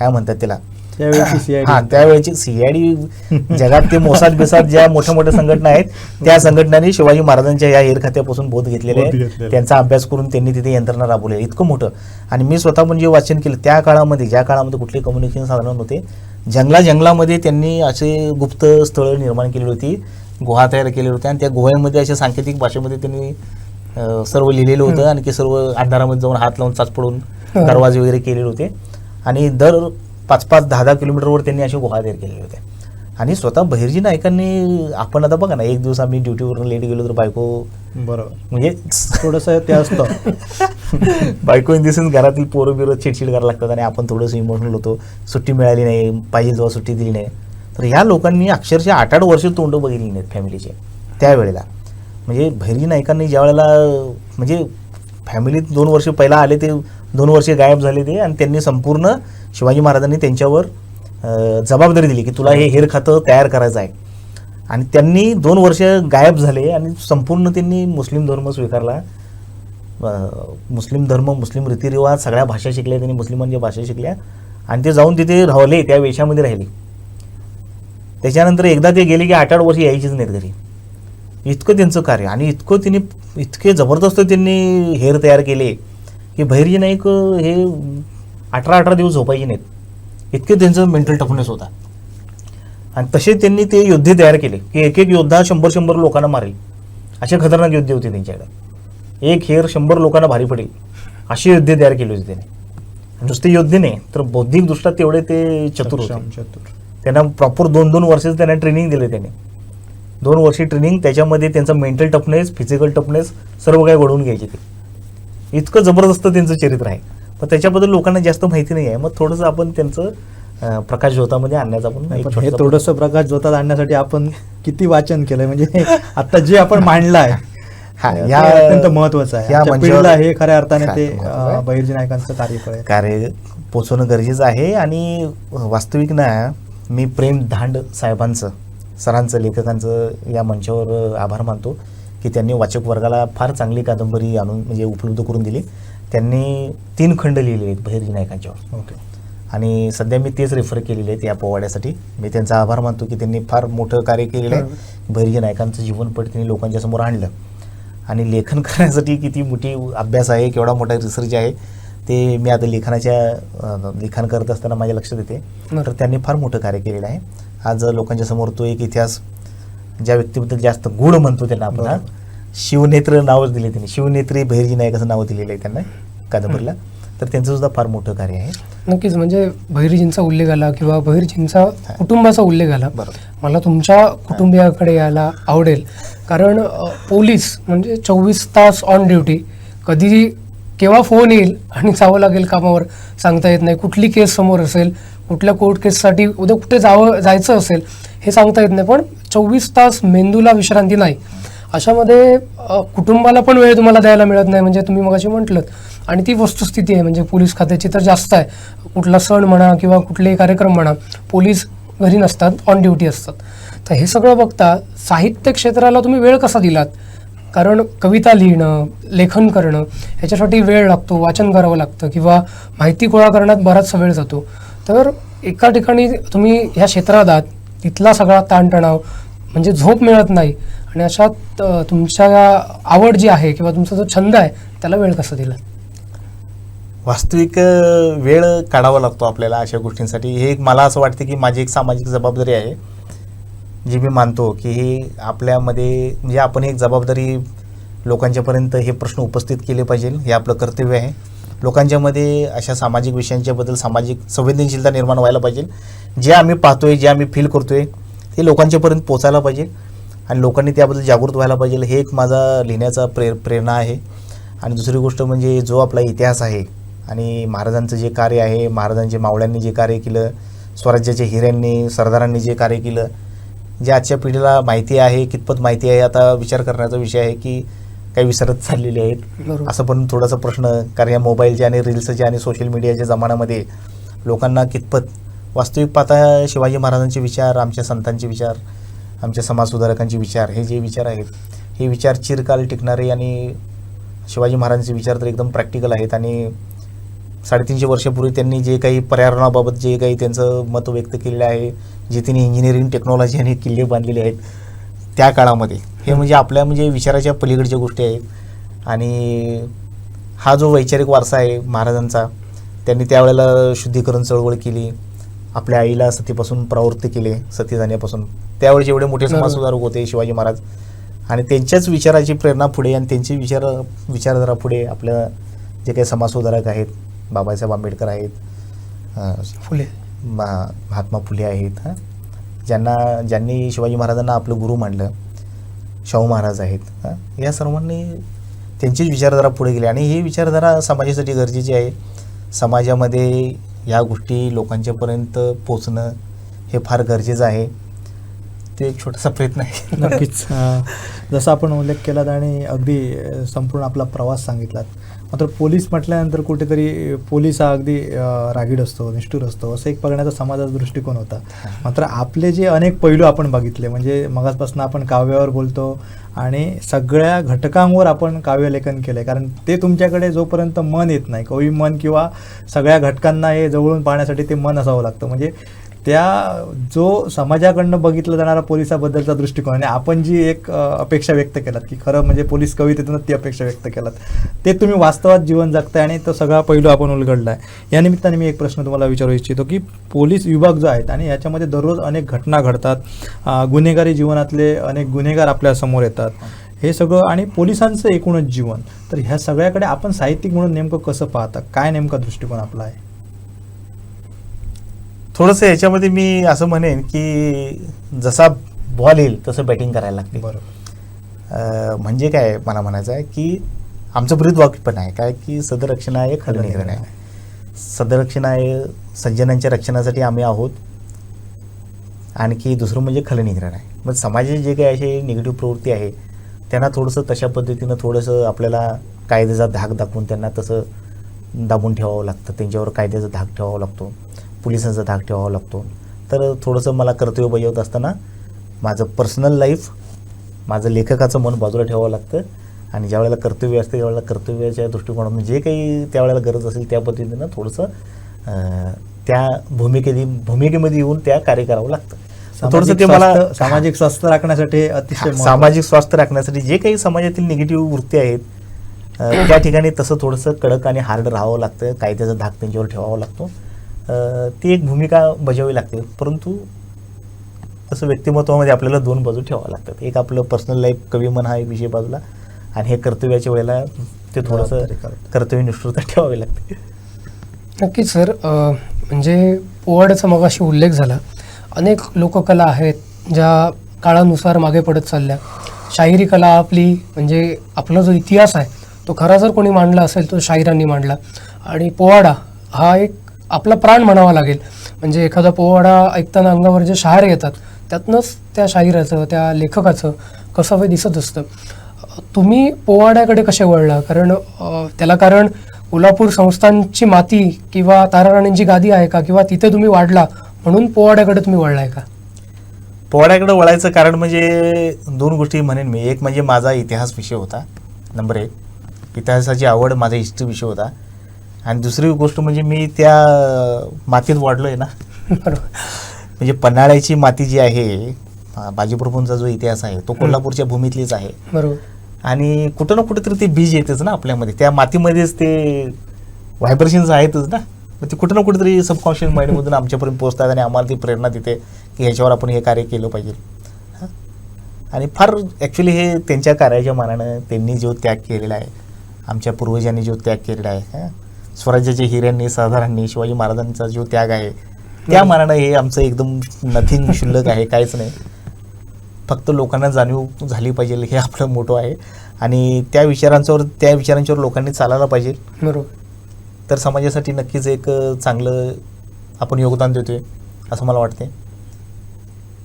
काय म्हणतात त्याला, त्यावेळेची CID. हा त्यावेळेची CID जगात ते मोसाद बिसाद ज्या मोठ्या मोठ्या संघटना आहेत त्या संघटनांनी शिवाजी महाराजांच्या या हेर खात्यापासून बोध घेतलेले आहे. त्यांचा अभ्यास करून त्यांनी तिथे यंत्रणा राबवली आहे. इतकं मोठं. आणि मी स्वतः पण जे वाचन केलं त्या काळामध्ये, ज्या काळामध्ये कुठले कम्युनिकेशन साधन नव्हते, जंगलामध्ये त्यांनी असे गुप्त स्थळं निर्माण केली होती, गुहा तयार केल्या होत्या आणि त्या गुहांमध्ये अशा सांकेतिक भाषेमध्ये त्यांनी सर्व लिहिलेलं होतं. आणि ते सर्व अंधारामध्ये जाऊन हात लावून चाचपडून दरवाजे वगैरे केलेले होते. आणि दर 5-5, 10-10 किलोमीटरवर त्यांनी अशा गुहा तयार केलेल्या होत्या. आणि स्वतः बहिर्जी नायकांनी, आपण आता बघा ना, एक दिवस आम्ही ड्युटीवरून लेट गेलो तर बायको, बरोबर, म्हणजे थोडंसं ते असतं. बायको इन द सेन्स घरातील पोरं बिरं चिडचिड करायला लागतात आणि आपण थोडंसं इमोशनल होतो. सुट्टी मिळाली नाही, पाहिजे तेव्हा सुट्टी दिली नाही. तर ह्या लोकांनी अक्षरशः 8-8 वर्ष तोंड बघितली नाहीत फॅमिलीचे त्यावेळेला. म्हणजे बहिर्जी नायकांनी ज्या वेळेला, म्हणजे फॅमिलीत 2 वर्ष पहिला आले, ते 2 वर्ष गायब झाले ते. आणि त्यांनी संपूर्ण शिवाजी महाराजांनी त्यांच्यावर जबाबदारी दिली की तुला हे हेर खातं तयार करायचं आहे. आणि त्यांनी 2 वर्ष गायब झाले आणि संपूर्ण त्यांनी मुस्लिम धर्म स्वीकारला. मुस्लिम धर्म, मुस्लिम रीतिरिवाज, सगळ्या भाषा शिकल्या त्यांनी, मुस्लिमांच्या भाषा शिकल्या आणि ते जाऊन तिथे राहिले, त्या वेशामध्ये राहिले. त्याच्यानंतर एकदा ते गेले की 8-8 वर्ष यायचीच नाहीत घरी. इतकं त्यांचं कार्य. आणि इतके जबरदस्त त्यांनी हेर तयार केले की बहिर्जी नाईक हे 18-18 दिवस झोपायचे नाहीत, इतके त्यांचं मेंटल टफनेस होता. आणि तसे त्यांनी ते योद्धे तयार केले की एक योद्धा 100 लोकांना मारेल, असे खतरनाक योद्धे होते त्यांच्याकडे. एक हेर 100 लोकांना भारी पडेल असे योद्धे तयार केले होते त्याने. नुसते योद्धे नाही तर बौद्धिक दृष्ट्या तेवढे ते चतुर होते. त्यांना प्रॉपर 2-2 वर्ष त्यांना ट्रेनिंग दिले. त्याने 2 वर्षी ट्रेनिंग, त्याच्यामध्ये त्यांचा मेंटल टफनेस, फिजिकल टफनेस सर्व काही घडवून घ्यायचे ते. इतकं जबरदस्त त्यांचं चरित्र आहे. पण त्याच्याबद्दल लोकांना जास्त माहिती नाही आहे. मग थोडंसं आपण त्यांचं प्रकाश ज्योतामध्ये आणण्याचा आपण हे थोडंसं प्रकाश ज्योतात आणण्यासाठी आपण किती वाचन केलंय, म्हणजे आता जे आपण मांडलं आहे हे अत्यंत महत्वाचं आहे. आजच्या पिढीला हे खऱ्या अर्थाने ते बहिर्जी नायकांचं कार्य पोचवणं गरजेचं आहे. आणि वास्तविक ना, मी प्रेम धांड साहेबांचं, सरांचं, लेखकांचं या मंचावर आभार मानतो की त्यांनी वाचक वर्गाला फार चांगली कादंबरी आणून म्हणजे उपलब्ध करून दिली. त्यांनी 3 खंड लिहिलेले आहेत बहिर्जी नायकांच्यावर. ओके. आणि सध्या मी तेच रेफर केलेले आहेत या पोवाड्यासाठी. मी त्यांचा आभार मानतो की त्यांनी फार मोठं कार्य केलेलं आहे. बहिर्जी नायकांचं जीवनपट त्यांनी लोकांच्या समोर आणलं. आणि लेखन करण्यासाठी किती मोठी अभ्यास आहे, केवढा मोठा रिसर्च आहे ते मी आता लिखाण करत असताना माझ्या लक्षात येते. तर त्यांनी फार मोठं कार्य केलेलं आहे. आज लोकांच्या समोर तो एक इतिहास, ज्या व्यक्तीबद्दल जास्त गूढ म्हणतो त्यांना आपण, शिवनेत्र नावच दिले त्यांनी. शिवनेत्री बहिर्जी नायक असं नाव दिलेलं आहे त्यांना कादंबरीला. तर त्यांचं सुद्धा फार मोठं कार्य आहे. नक्कीच. म्हणजे बहिर्जींचा उल्लेख आला किंवा बहिर्जींचा कुटुंबाचा उल्लेख आला, बरोबर. मला तुमच्या कुटुंबियाकडे यायला आवडेल. कारण पोलीस म्हणजे 24 तास ऑन ड्युटी, कधी केव्हा फोन येईल आणि जावं लागेल कामावर सांगता येत नाही. कुठली केस समोर असेल, कुठल्या कोर्ट केससाठी उद्या कुठे जायचं असेल हे सांगता येत नाही. पण 24 तास मेंदूला विश्रांती नाही. अशामध्ये कुटुंबाला पण वेळ तुम्हाला द्यायला मिळत नाही, म्हणजे तुम्ही मगाशी म्हटलं. आणि ती वस्तुस्थिती आहे म्हणजे पोलीस खात्याची तर जास्त आहे. कुठला सण म्हणा किंवा कुठलेही कार्यक्रम म्हणा, पोलीस घरी नसतात, ऑन ड्युटी असतात. तर हे सगळं बघता साहित्य क्षेत्राला तुम्ही वेळ कसा दिलात? कारण कविता लिहिणं, लेखन करणं ह्याच्यासाठी वेळ लागतो, वाचन करावं लागतं किंवा माहिती गोळा करण्यात बराचसा वेळ जातो. तर एका ठिकाणी तुम्ही ह्या क्षेत्रात आहात, तिथला सगळा ताणतणाव, म्हणजे झोप मिळत नाही, आणि अशात तुमच्या आवड जी आहे किंवा तुमचा जो छंद आहे त्याला वेळ कसा दिला? वास्तविक वेळ काढावा लागतो आपल्याला अशा गोष्टींसाठी. हे मला असं वाटतं की माझी एक सामाजिक जबाबदारी आहे, जी मी मानतो की ही आपल्यामध्ये, म्हणजे आपण एक जबाबदारी लोकांच्यापर्यंत हे प्रश्न उपस्थित केले पाहिजे, हे आपलं कर्तव्य आहे. लोकांच्यामध्ये अशा सामाजिक विषयांच्याबद्दल सामाजिक संवेदनशीलता निर्माण व्हायला पाहिजे. जे आम्ही पाहतोय, जे आम्ही फील करतोय ते लोकांच्यापर्यंत पोचायला पाहिजे आणि लोकांनी त्याबद्दल जागृत व्हायला पाहिजे. हे एक माझा लिहिण्याचा प्रेरणा आहे. आणि दुसरी गोष्ट म्हणजे जो आपला इतिहास आहे आणि महाराजांचं जे कार्य आहे, महाराजांचे मावळ्यांनी जे कार्य केलं, स्वराज्याच्या हिऱ्यांनी, सरदारांनी जे कार्य केलं, जे आजच्या पिढीला माहिती आहे, कितपत माहिती आहे आता विचार करण्याचा विषय आहे की काही विसरत चाललेले आहेत असं पण थोडासा प्रश्न. कारण या मोबाईलच्या आणि रील्सच्या आणि सोशल मीडियाच्या जमान्यामध्ये लोकांना कितपत वास्तविक पाहता शिवाजी महाराजांचे विचार, आमच्या संतांचे विचार, आमच्या समाजसुधारकांचे विचार, हे जे विचार आहेत हे विचार चिरकाल टिकणारे. आणि शिवाजी महाराजांचे विचार तर एकदम प्रॅक्टिकल आहेत आणि 350 वर्षापूर्वी त्यांनी जे काही पर्यावरणाबाबत जे काही त्यांचं मत व्यक्त केलेलं आहे, जे त्यांनी इंजिनिअरिंग टेक्नॉलॉजी आणि किल्ले बांधलेले आहेत त्या काळामध्ये, हे म्हणजे आपल्या म्हणजे विचाराच्या पलीकडच्या गोष्टी आहेत. आणि हा जो वैचारिक वारसा आहे महाराजांचा, त्यांनी त्यावेळेला शुद्धीकरण चळवळ केली, आपल्या आईला सतीपासून प्रवृत्त केले, सती जाण्यापासून. त्यावेळेस एवढे मोठे समाजसुधारक होते शिवाजी महाराज, आणि त्यांच्याच विचाराची प्रेरणा पुढे आणि त्यांची विचारधारा पुढे आपल्या जे काही समाजसुधारक आहेत, बाबासाहेब आंबेडकर आहेत, फुले, महात्मा फुले आहेत, ज्यांनी शिवाजी महाराजांना आपलं गुरु मानलं, शाहू महाराज आहेत, या सर्वांनी त्यांचीच विचारधारा पुढे गेली. आणि ही विचारधारा समाजासाठी गरजेची आहे. समाजामध्ये या गोष्टी लोकांच्यापर्यंत पोचणं हे फार गरजेचं आहे. ते एक छोटासा प्रयत्न आहे. नक्कीच. जसं आपण उल्लेख केलात आणि अगदी संपूर्ण आपला प्रवास सांगितलात, मात्र पोलीस म्हटल्यानंतर कुठेतरी पोलीस हा अगदी रागीड असतो, निष्ठुर असतो, असं एक बघण्याचा समाजाचा दृष्टिकोन होता. मात्र आपले जे अनेक पैलू आपण बघितले, म्हणजे मगाचपासून आपण काव्यावर बोलतो आणि सगळ्या घटकांवर आपण काव्यलेखन केलं आहे, कारण ते तुमच्याकडे जोपर्यंत मन येत नाही, कवी मन किंवा सगळ्या घटकांना हे जवळून पाहण्यासाठी ते मन असावं लागतं. म्हणजे त्या जो समाजाकडनं बघितलं जाणारा पोलिसाबद्दलचा दृष्टिकोन, आणि आपण जी एक अपेक्षा व्यक्त केलात की खरं म्हणजे पोलीस कवितेतूनच ती अपेक्षा व्यक्त केलात, ते तुम्ही वास्तवात जीवन जगताय आणि तो सगळा पैलू आपण उलगडला आहे. या निमित्ताने मी एक प्रश्न तुम्हाला विचारू इच्छितो की पोलीस विभाग जो आहेत आणि याच्यामध्ये दररोज अनेक घटना घडतात, गुन्हेगारी जीवनातले अनेक गुन्हेगार आपल्या समोर येतात, हे सगळं आणि पोलिसांचं एकूणच जीवन, तर ह्या सगळ्याकडे आपण साहित्यिक म्हणून नेमकं कसं पाहता, काय नेमका दृष्टिकोन आपला आहे? थोडंसं याच्यामध्ये मी असं म्हणेन की जसा बॉल येईल तसं बॅटिंग करायला लागते. बरोबर. म्हणजे काय मला म्हणायचं आहे की आमचं ब्रीदवाक्य पण आहे काय की सदरक्षणाय खलनिग्रहणाय. सदरक्षणाय सज्जनांच्या रक्षणासाठी आम्ही आहोत, आणखी दुसरं म्हणजे खलनिग्रहण आहे. मग समाजाचे जे काही असे निगेटिव्ह प्रवृत्ती आहे त्यांना थोडंसं तशा पद्धतीनं थोडंसं आपल्याला कायद्याचा धाक दाखवून त्यांना तसं दाबून ठेवावं लागतं, त्यांच्यावर कायद्याचा धाक ठेवावा लागतो, पोलिसांचा धाक ठेवावा लागतो. तर थोडंसं मला कर्तव्य बजावत असताना माझं पर्सनल लाईफ, माझं लेखकाचं मन बाजूला ठेवावं लागतं, आणि ज्या वेळेला कर्तव्य असते त्यावेळेला कर्तव्याच्या दृष्टिकोनातून जे काही त्यावेळेला गरज असेल त्या पद्धतीनं थोडंसं त्या भूमिकेमध्ये येऊन त्या कार्य करावं लागतं. थोडंसं ते मला सामाजिक स्वास्थ्य राखण्यासाठी अतिशय सामाजिक स्वास्थ्य राखण्यासाठी जे काही समाजातील निगेटिव्ह वृत्ती आहेत त्या ठिकाणी तसं थोडंसं कडक आणि हार्ड राहावं लागतं, कायद्याचा धाक त्यांच्यावर ठेवावा लागतो. ती एक भूमिका बजावावी लागते. परंतु तसं व्यक्तिमत्वामध्ये आपल्याला दोन बाजू ठेवावं लागतात. एक आपलं पर्सनल लाईफ, कवी मन हा एक विषय बाजूला, आणि हे कर्तव्याच्या वेळेला ते थोडंसं कर्तव्यनिष्ठता ठेवावी लागते. नक्कीच सर. म्हणजे पोवाड्याचा मगाशी उल्लेख झाला, अनेक लोककला आहेत ज्या काळानुसार मागे पडत चालल्या. शाहिरी कला आपली, म्हणजे आपला जो इतिहास आहे तो खरा जर कोणी मांडला असेल तो शाहिरांनी मांडला, आणि पोवाडा हा एक आपला प्राण म्हणावा लागेल. म्हणजे एखादा पोवाडा ऐकताना अंगावर जे शहारे येतात त्यातनंच त्या शाहिराचं, त्या लेखकाचं कसं दिसत असतं. तुम्ही पोवाड्याकडे कसे वळला? कारण कोल्हापूर संस्थांची माती किंवा ताराराणींची गादी आहे का, किंवा तिथे तुम्ही वाढला म्हणून पोवाड्याकडे तुम्ही वळलाय का? पोवाड्याकडे वळायचं कारण म्हणजे दोन गोष्टी म्हणेन मी. एक म्हणजे माझा इतिहास विषय होता, नंबर 1 इतिहासाची आवड, माझा हिस्ट्री विषय होता. आणि दुसरी गोष्ट म्हणजे मी त्या मातीत वाढलोय ना. म्हणजे पन्हाळ्याची माती जी आहे, बाजीप्रभूंचा जो इतिहास आहे तो कोल्हापूरच्या भूमीतलीच आहे. बरोबर. आणि कुठं ना कुठेतरी ते बीज येतेच ना आपल्यामध्ये, त्या मातीमध्येच ते व्हायब्रेशन्स आहेतच ना. मग ते कुठं ना कुठेतरी सबकॉन्शियस माइंडमधून आमच्यापर्यंत पोहोचतात आणि आम्हाला ती प्रेरणा देते की ह्याच्यावर आपण हे कार्य केलं पाहिजे. आणि फार ॲक्च्युली हे त्यांच्या कार्याच्या मानानं त्यांनी जो त्याग केलेला आहे, आमच्या पूर्वजांनी जो त्याग केलेला आहे, स्वराज्याच्या हिऱ्यांनी, सरदारांनी, शिवाजी महाराजांचा जो त्याग आहे त्या मानानं हे आमचं एकदम नथिंग, शुल्लक आहे, काहीच नाही. फक्त लोकांना जाणीव झाली पाहिजे हे आपलं मोठं आहे. आणि त्या विचारांच्यावर लोकांनी चालायला पाहिजे. बरोबर. तर समाजासाठी नक्कीच एक चांगलं आपण योगदान देतोय असं मला वाटते.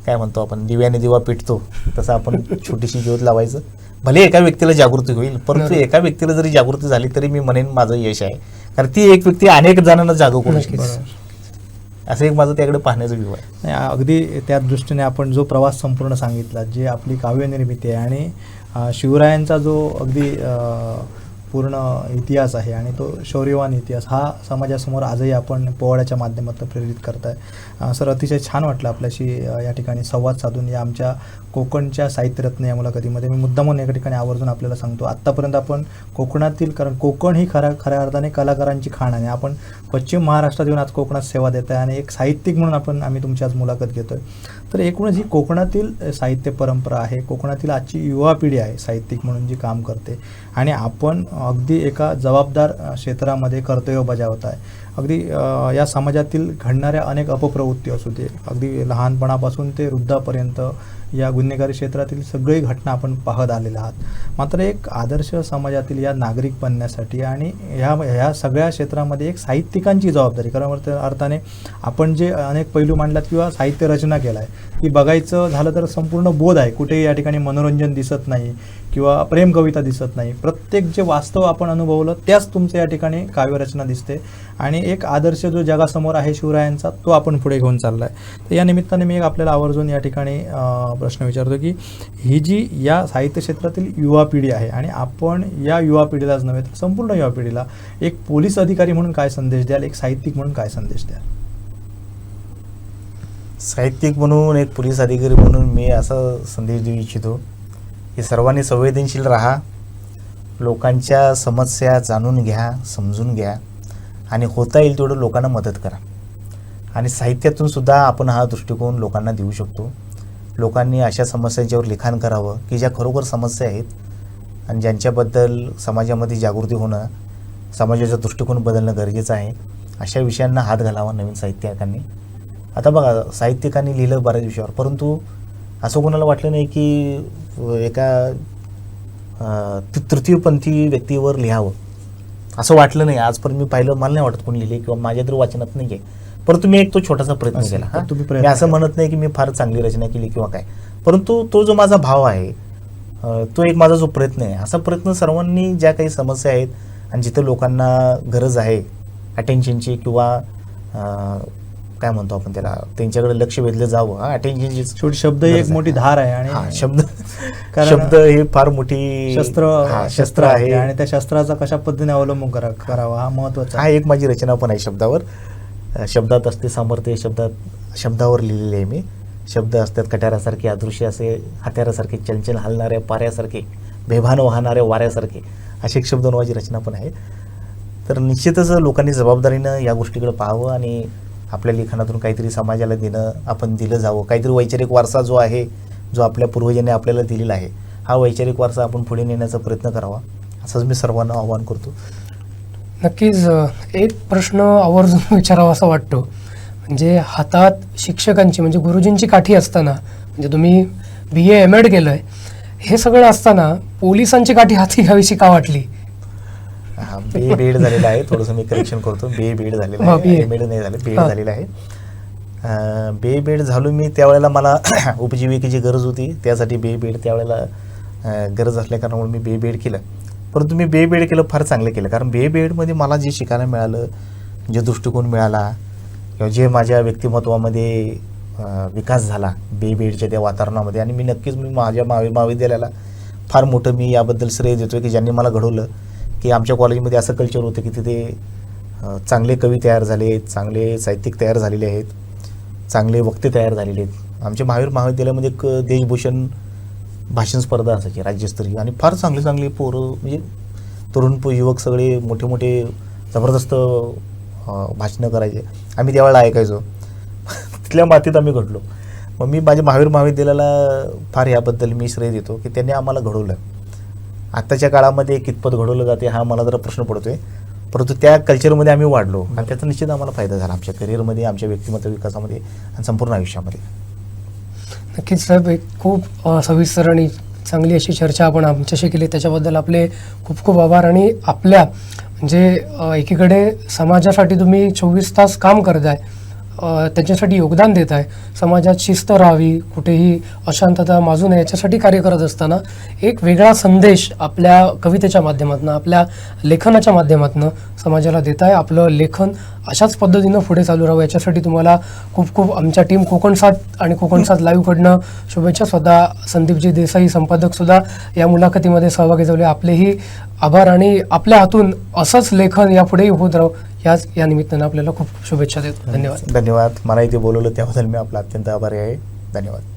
काय म्हणतो आपण, दिव्याने दिवा पेटतो तसं आपण छोटीशी ज्योत लावायचं. भले एका व्यक्तीला जागृती होईल, परंतु एका व्यक्तीला जरी जागृती झाली तरी मी म्हणेन माझं यश आहे. कारण ती एक व्यक्ती अनेक जणांना जागू करू शकते. असं एक माझं त्याकडे पाहण्याचा व्ह्यू आहे. अगदी त्या दृष्टीने आपण जो प्रवास संपूर्ण सांगितला, जे आपली काव्यनिर्मिती आहे आणि शिवरायांचा जो अगदी पूर्ण इतिहास आहे आणि तो शौर्यवान इतिहास हा समाजासमोर आजही आपण पोवाड्याच्या माध्यमातून प्रेरित करताय. सर, अतिशय छान वाटलं आपल्याशी या ठिकाणी संवाद साधून. या आमच्या कोकणच्या साहित्यरत्न या मुलाखतीमध्ये मी मुद्दामून एका ठिकाणी आवर्जून आपल्याला सांगतो, आत्तापर्यंत आपण कोकणातील, कारण कोकण ही खऱ्या अर्थाने कलाकारांची खाण आहे. आपण पश्चिम महाराष्ट्रात येऊन आज कोकणात सेवा देत आहे आणि एक साहित्यिक म्हणून आम्ही तुमची आज मुलाखत घेतोय. तर एकूणच ही कोकणातील साहित्य परंपरा आहे, कोकणातील आजची युवा पिढी आहे साहित्यिक म्हणून जी काम करते आणि आपण अगदी एका जबाबदार क्षेत्रामध्ये कर्तव्य बजावत आहे. अगदी या समाजातील घडणाऱ्या अनेक अपप्रवृत्ती असू दे, अगदी लहानपणापासून ते वृद्धापर्यंत या गुन्हेगारी क्षेत्रातील सगळी घटना आपण पाहत आलेल्या आहात. मात्र एक आदर्श समाजातील या नागरिक बनण्यासाठी आणि ह्या सगळ्या क्षेत्रामध्ये एक साहित्यिकांची जबाबदारी, कारण अर्थाने आपण जे अनेक पैलू मांडलात किंवा साहित्य रचना केला आहे की बघायचं झालं तर संपूर्ण बोध आहे. कुठेही या ठिकाणी मनोरंजन दिसत नाही किंवा प्रेम कविता दिसत नाही. प्रत्येक जे वास्तव आपण अनुभवलं त्याच तुमचं या ठिकाणी काव्यरचना दिसते आणि एक आदर्श जो जगासमोर आहे शिवरायांचा तो आपण पुढे घेऊन चाललाय. तर या निमित्ताने मी आपल्याला आवर्जून या ठिकाणी प्रश्न विचारतो की ही जी या साहित्य क्षेत्रातील युवा पिढी आहे आणि आपण या युवा पिढीलाच नव्हे तर संपूर्ण युवा पिढीला एक पोलीस अधिकारी म्हणून काय संदेश द्याल, एक साहित्यिक म्हणून काय संदेश द्याल? साहित्यिक म्हणून, एक पोलीस अधिकारी म्हणून मी असा संदेश देऊ इच्छितो की सर्वांनी संवेदनशील राहा, लोकांच्या समस्या जाणून घ्या, समजून घ्या आणि होता येईल तेवढं लोकांना मदत करा. आणि साहित्यातून सुद्धा आपण हा दृष्टिकोन लोकांना देऊ शकतो. लोकांनी अशा समस्यांच्यावर लिखाण करावं की ज्या खरोखर समस्या आहेत आणि ज्यांच्याबद्दल समाजामध्ये जागृती होणं, समाजाचा दृष्टिकोन बदलणं गरजेचं आहे. अशा विषयांना हात घालावा नवीन साहित्यिकांनी. आता बघा, साहित्यिकांनी लिहिलं बऱ्याच विषयावर, परंतु असं कोणाला वाटलं नाही की एका तृतीयपंथी व्यक्तीवर लिहावं, असं वाटलं नाही. आजपर्यंत मी पाहिलं, मला नाही वाटत कोणी लिहिले किंवा माझ्या तरी वाचनात नाही आहे. परंतु मी एक तो छोटासा प्रयत्न केला. मी असं म्हणत नाही की मी फार चांगली रचना केली किंवा काय, परंतु तो जो माझा भाव आहे, तो एक माझा जो प्रयत्न आहे, असा प्रयत्न सर्वांनी ज्या काही समस्या आहेत आणि जिथं लोकांना गरज आहे अटेन्शनची किंवा काय म्हणतो आपण त्याला, त्यांच्याकडे लक्ष वेधलं जावं. अटेन्शनची शेवटी शब्द ही एक मोठी धार आहे आणि शब्द हे फार मोठी शस्त्र आहे आणि त्या शस्त्राचा कशा पद्धतीने अवलंबून करावा हा महत्वाचा. हा एक माझी रचना पण आहे शब्दावर. शब्दात असते सामर्थ्य, शब्दावर लिहिलेले आहे मी. शब्द असतात कट्यारासारखे, अदृश्य असे हत्यारासारखे, चलचल हलणाऱ्या पाऱ्यासारखे, बेभान वाहणाऱ्या वाऱ्यासारखे, असे एक शब्द माझी रचना पण आहे. तर निश्चितच लोकांनी जबाबदारीनं या गोष्टीकडे पाहावं आणि आपल्या लिखाणातून काहीतरी समाजाला आपण दिलं जावं. काहीतरी वैचारिक वारसा जो आहे, जो आपल्या पूर्वजांनी आपल्याला दिलेला आहे, हा वैचारिक वारसा आपण पुढे नेण्याचा प्रयत्न करावा, असंच मी सर्वांना आवाहन करतो. नक्कीच एक प्रश्न आवर्जून विचारावा असं वाटतो, म्हणजे हातात शिक्षकांची म्हणजे गुरुजींची काठी असताना, म्हणजे तुम्ही BA MAD केलं आहे, हे सगळं असताना पोलिसांची काठी हाती घ्यावीशी का वाटली? BA BEd झालेलं आहे, थोडंसं मी करेक्शन करतो. BA BEd झालेलं आहे, MAD नाही झालं, BEd झालेलं आहे. BA BEd झालो मी त्यावेळेला. मला उपजीविकेची गरज होती, त्यासाठी BA BEd त्यावेळेला गरज असल्या कारणामुळे मी BA BEd केलं. परंतु मी BA BEd केलं फार चांगलं केलं, कारण BA BEdमध्ये मला जे शिकायला मिळालं, जे दृष्टिकोन मिळाला किंवा जे माझ्या व्यक्तिमत्वामध्ये विकास झाला BA BEdच्या त्या वातावरणामध्ये, आणि मी नक्कीच माझ्या महाविद्यालयाला फार मोठं मी याबद्दल श्रेय देतो की ज्यांनी मला घडवलं. की आमच्या कॉलेजमध्ये असं कल्चर होतं की तिथे चांगले कवी तयार झाले, चांगले साहित्यिक तयार झालेले आहेत, चांगले वक्ते तयार झालेले आहेत. आमच्या महाविद्यालयामध्ये एक देशभूषण भाषण स्पर्धा असायची राज्यस्तरीय, आणि फार चांगले चांगले पोरं, म्हणजे तरुण युवक सगळे मोठे मोठे जबरदस्त भाषणं करायचे. आम्ही त्यावेळेला ऐकायचो. तिथल्या मातीत आम्ही घडलो. मग मी माझ्या महाविद्यालयाला फार याबद्दल मी श्रेय देतो की त्यांनी आम्हाला घडवलं. आत्ताच्या काळामध्ये कितपत घडवलं जाते हा मला जरा प्रश्न पडतोय, परंतु त्या कल्चरमध्ये आम्ही वाढलो आणि त्याचा निश्चित आम्हाला फायदा झाला आमच्या करिअरमध्ये, आमच्या व्यक्तिमत्व विकासामध्ये आणि संपूर्ण आयुष्यामध्ये. नक्कीच साहेब, एक खूप सविस्तर आणि चांगली अशी चर्चा आपण आमच्याशी केली, त्याच्याबद्दल आपले खूप खूप आभार. आणि आपल्या म्हणजे एकीकडे समाजासाठी तुम्ही 24 तास काम करताय, त्यांच्यासाठी योगदान देत आहे. समाजात शिस्त राहावी, कुठेही अशांतता माजू नये याच्यासाठी कार्य करत असताना एक वेगळा संदेश आपल्या कवितेच्या माध्यमातून, आपल्या लेखनाच्या माध्यमातून समाजाला देत आहे. आपलं लेखन अशाच पद्धतीनं पुढे चालू राहावं याच्यासाठी तुम्हाला खूप खूप आमच्या टीम कोकण 7 आणि कोकण 7 लाईव्हकडनं शुभेच्छा. स्वतः संदीपजी देसाई संपादकसुद्धा या मुलाखतीमध्ये सहभागी झाले. आपलेही आभार आणि आपल्या हातून असंच लेखन यापुढेही होत राहो या निमित्तानं आपल्याला खूप खूप शुभेच्छा देतो. धन्यवाद. धन्यवाद. मला इथे बोलवलं त्याबद्दल मी आपला अत्यंत आभारी आहे. धन्यवाद.